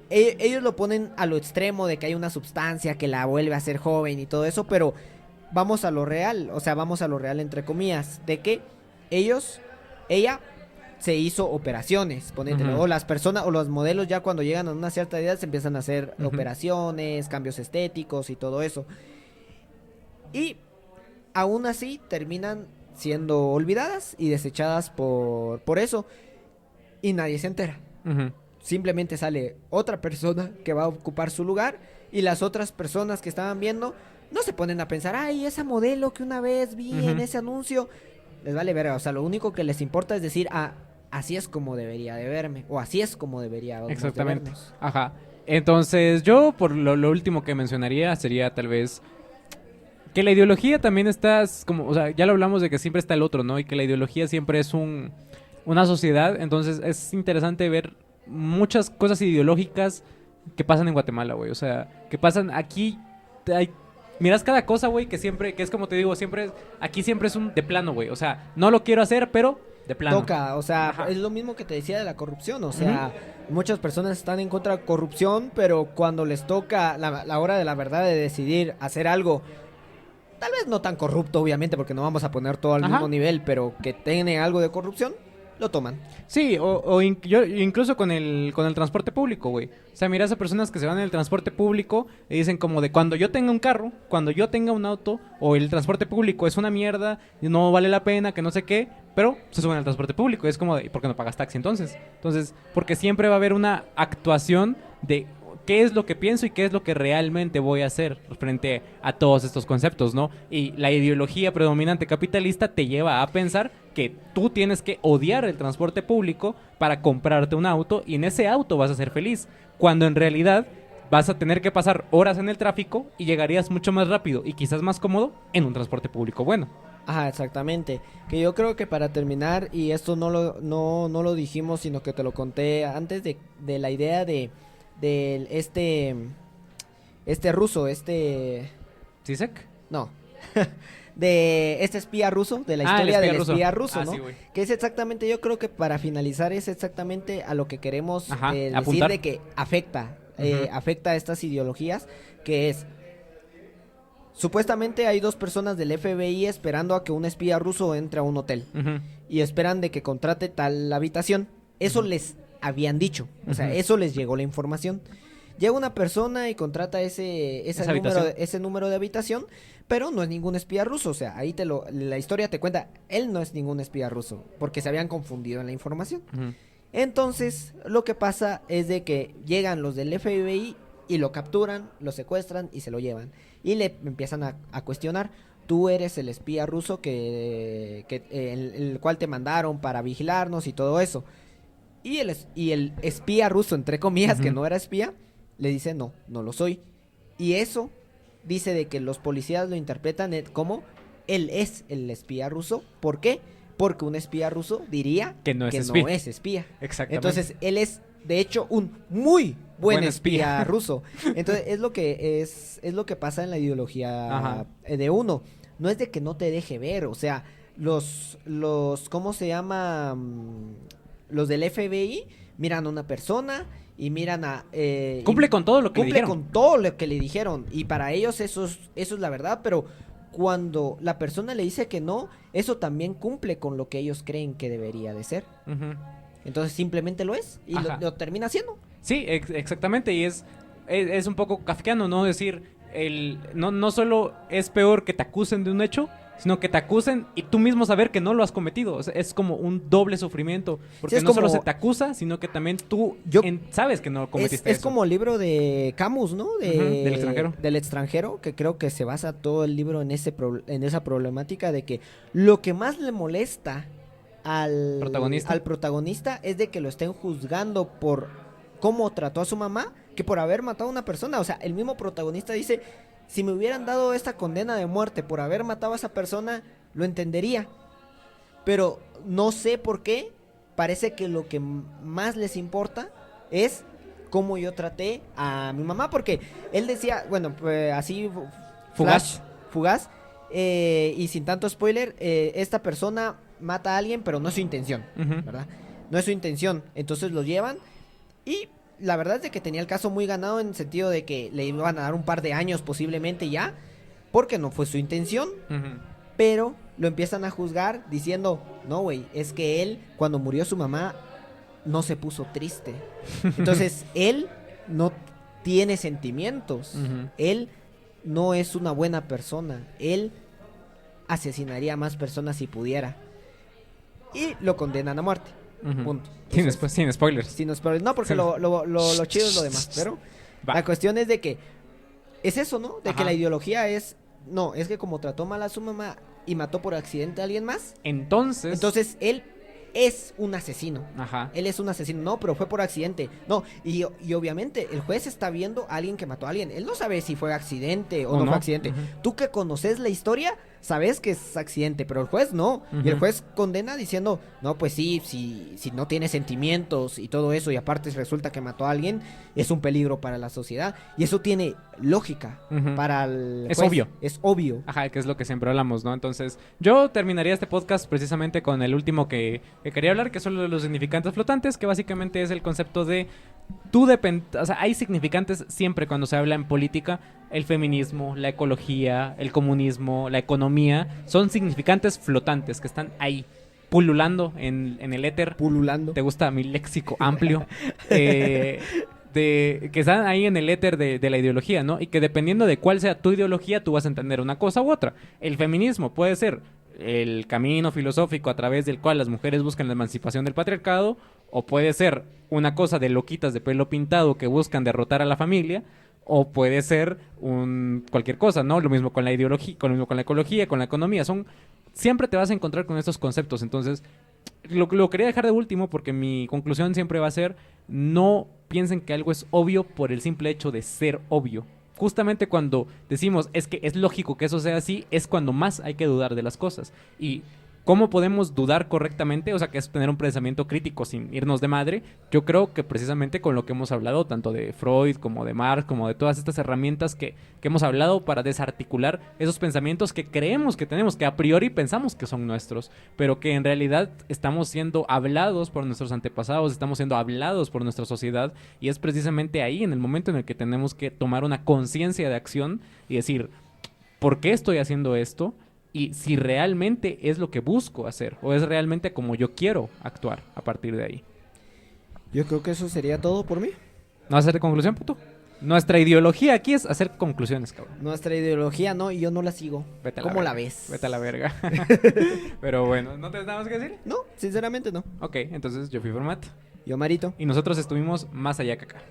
ellos lo ponen a lo extremo de que hay una sustancia que la vuelve a ser joven y todo eso, pero vamos a lo real, o sea, vamos a lo real entre comillas, de que ella se hizo operaciones, ponete, Ujú. o las personas o los modelos ya cuando llegan a una cierta edad se empiezan a hacer Ujú. operaciones, cambios estéticos y todo eso. Y aún así terminan siendo olvidadas y desechadas por eso y nadie se entera. Ujú. Simplemente sale otra persona que va a ocupar su lugar y las otras personas que estaban viendo no se ponen a pensar, ay, esa modelo que una vez vi Ujú. en ese anuncio, les vale verga, o sea, lo único que les importa es decir, ah, así es como debería de verme, o así es como debería de Exactamente. vernos. Ajá. Entonces, yo por lo último que mencionaría sería tal vez que la ideología también está como, o sea, ya lo hablamos de que siempre está el otro, ¿no? Y que la ideología siempre es una sociedad, entonces es interesante ver muchas cosas ideológicas que pasan en Guatemala, güey. O sea, que pasan aquí, miras cada cosa, güey, que es como te digo, aquí siempre es un de plano, güey. O sea, no lo quiero hacer, pero de plano. Toca, o sea, Ajá. es lo mismo que te decía de la corrupción, o sea, muchas personas están en contra de corrupción, pero cuando les toca la hora de la verdad de decidir hacer algo, tal vez no tan corrupto, obviamente, porque no vamos a poner todo al Ajá. mismo nivel, pero que tiene algo de corrupción, lo toman. Sí, yo incluso con el transporte público, güey. O sea, miras a personas que se van en el transporte público y dicen como de cuando yo tenga un carro, cuando yo tenga un auto, o el transporte público es una mierda, y no vale la pena, que no sé qué, pero se suben al transporte público. Y es como de, ¿y por qué no pagas taxi entonces? Entonces, porque siempre va a haber una actuación de qué es lo que pienso y qué es lo que realmente voy a hacer frente a todos estos conceptos, ¿no? Y la ideología predominante capitalista te lleva a pensar que tú tienes que odiar el transporte público para comprarte un auto y en ese auto vas a ser feliz, cuando en realidad vas a tener que pasar horas en el tráfico y llegarías mucho más rápido y quizás más cómodo en un transporte público bueno. Ajá, exactamente. Que yo creo que para terminar, y esto no lo dijimos, sino que te lo conté antes de la idea de este ruso, ¿Sisek? no, de este espía ruso, de la el historia espía del ruso. espía ruso, ¿no? Sí, güey. Que es exactamente, yo creo que para finalizar es exactamente a lo que queremos Ajá, decir apuntar. de que afecta a estas ideologías, que es, supuestamente hay 2 personas del FBI esperando a que un espía ruso entre a un hotel Ujú. y esperan de que contrate tal habitación. Eso les habían dicho, o sea, eso les llegó la información. Llega una persona y contrata ese número de habitación, pero no es ningún espía ruso, o sea, la historia te cuenta, él no es ningún espía ruso, porque se habían confundido en la información. Ujú. Entonces, lo que pasa es de que llegan los del FBI y lo capturan, lo secuestran y se lo llevan. Y le empiezan a cuestionar, tú eres el espía ruso el cual te mandaron para vigilarnos y todo eso. Y el espía ruso, entre comillas, que no era espía, le dice, no lo soy. Y eso dice de que los policías lo interpretan como él es el espía ruso. ¿Por qué? Porque un espía ruso diría que no es espía. Exactamente. Entonces, él es, de hecho, un muy buen espía ruso. Entonces, es lo que pasa en la ideología de uno. No es de que no te deje ver, o sea, los ¿cómo se llama? Los del FBI miran a una persona y miran cumple con todo lo que le dijeron. Cumple con todo lo que le dijeron. Y para ellos eso es la verdad, pero cuando la persona le dice que no, eso también cumple con lo que ellos creen que debería de ser. Entonces simplemente lo es y lo termina haciendo. Sí, exactamente, y es un poco kafkiano, ¿no? Decir, no solo es peor que te acusen de un hecho, sino que te acusen y tú mismo saber que no lo has cometido. O sea, es como un doble sufrimiento, porque sí, no solo se te acusa, sino que también tú sabes que no cometiste eso. Es como el libro de Camus, ¿no? Del extranjero. Del extranjero, que creo que se basa todo el libro en esa problemática de que lo que más le molesta al protagonista es de que lo estén juzgando por cómo trató a su mamá, que por haber matado a una persona. O sea, el mismo protagonista dice, si me hubieran dado esta condena de muerte por haber matado a esa persona, lo entendería. Pero no sé por qué, parece que lo que más les importa es cómo yo traté a mi mamá, porque él decía, bueno, pues así fugaz, y sin tanto spoiler, esta persona mata a alguien, pero no es su intención, ¿verdad? No es su intención, entonces lo llevan y la verdad es de que tenía el caso muy ganado en el sentido de que le iban a dar un par de años posiblemente ya, porque no fue su intención, pero lo empiezan a juzgar diciendo, no güey, es que él cuando murió su mamá no se puso triste, entonces él no tiene sentimientos, él no es una buena persona, él asesinaría a más personas si pudiera, y lo condenan a muerte. Punto. Entonces, sin spoilers. Sin spoilers. No, porque lo chido es lo demás. Pero la cuestión es de que es eso, ¿no? De que la ideología es, no, es que como trató mal a su mamá y mató por accidente a alguien más, entonces él es un asesino. Él es un asesino. No, pero fue por accidente. No, y obviamente el juez está viendo a alguien que mató a alguien. Él no sabe si fue accidente o no fue accidente. Tú que conoces la historia, sabes que es accidente, pero el juez no. Y el juez condena diciendo, no, pues sí, si no tiene sentimientos y todo eso, y aparte resulta que mató a alguien, es un peligro para la sociedad. Y eso tiene lógica para el juez. Es obvio. Es obvio. Ajá, que es lo que siempre hablamos, ¿no? Entonces, yo terminaría este podcast precisamente con el último que quería hablar, que son los significantes flotantes, que básicamente es el concepto de o sea, hay significantes siempre cuando se habla en política. El feminismo, la ecología, el comunismo, la economía, son significantes flotantes que están ahí. pululando en el éter. Pululando. ¿Te gusta mi léxico amplio? Que están ahí en el éter de la ideología, ¿no? Y que dependiendo de cuál sea tu ideología, tú vas a entender una cosa u otra. El feminismo puede ser el camino filosófico a través del cual las mujeres buscan la emancipación del patriarcado, o puede ser una cosa de loquitas de pelo pintado que buscan derrotar a la familia, o puede ser cualquier cosa, ¿no? Lo mismo con la ideología, lo mismo con la ecología, con la economía. Siempre te vas a encontrar con estos conceptos. Entonces, lo quería dejar de último porque mi conclusión siempre va a ser: no piensen que algo es obvio por el simple hecho de ser obvio. Justamente cuando decimos es que es lógico que eso sea así, es cuando más hay que dudar de las cosas. Y ¿cómo podemos dudar correctamente? O sea, que es tener un pensamiento crítico sin irnos de madre. Yo creo que precisamente con lo que hemos hablado, tanto de Freud como de Marx, como de todas estas herramientas que hemos hablado para desarticular esos pensamientos que creemos que tenemos, que a priori pensamos que son nuestros, pero que en realidad estamos siendo hablados por nuestros antepasados, estamos siendo hablados por nuestra sociedad, y es precisamente ahí, en el momento en el que tenemos que tomar una conciencia de acción y decir, ¿por qué estoy haciendo esto? Y si realmente es lo que busco hacer, o es realmente como yo quiero actuar a partir de ahí. Yo creo que eso sería todo por mí. ¿No vas a hacer conclusión, puto? Nuestra ideología aquí es hacer conclusiones, cabrón. Nuestra ideología no, y yo no la sigo. Vete a ¿Cómo la verga. ves? Vete a la verga. Pero bueno, ¿no tienes nada más que decir? No, sinceramente no. Ok, entonces yo fui Format. Yo, Marito. Y nosotros estuvimos más allá que acá.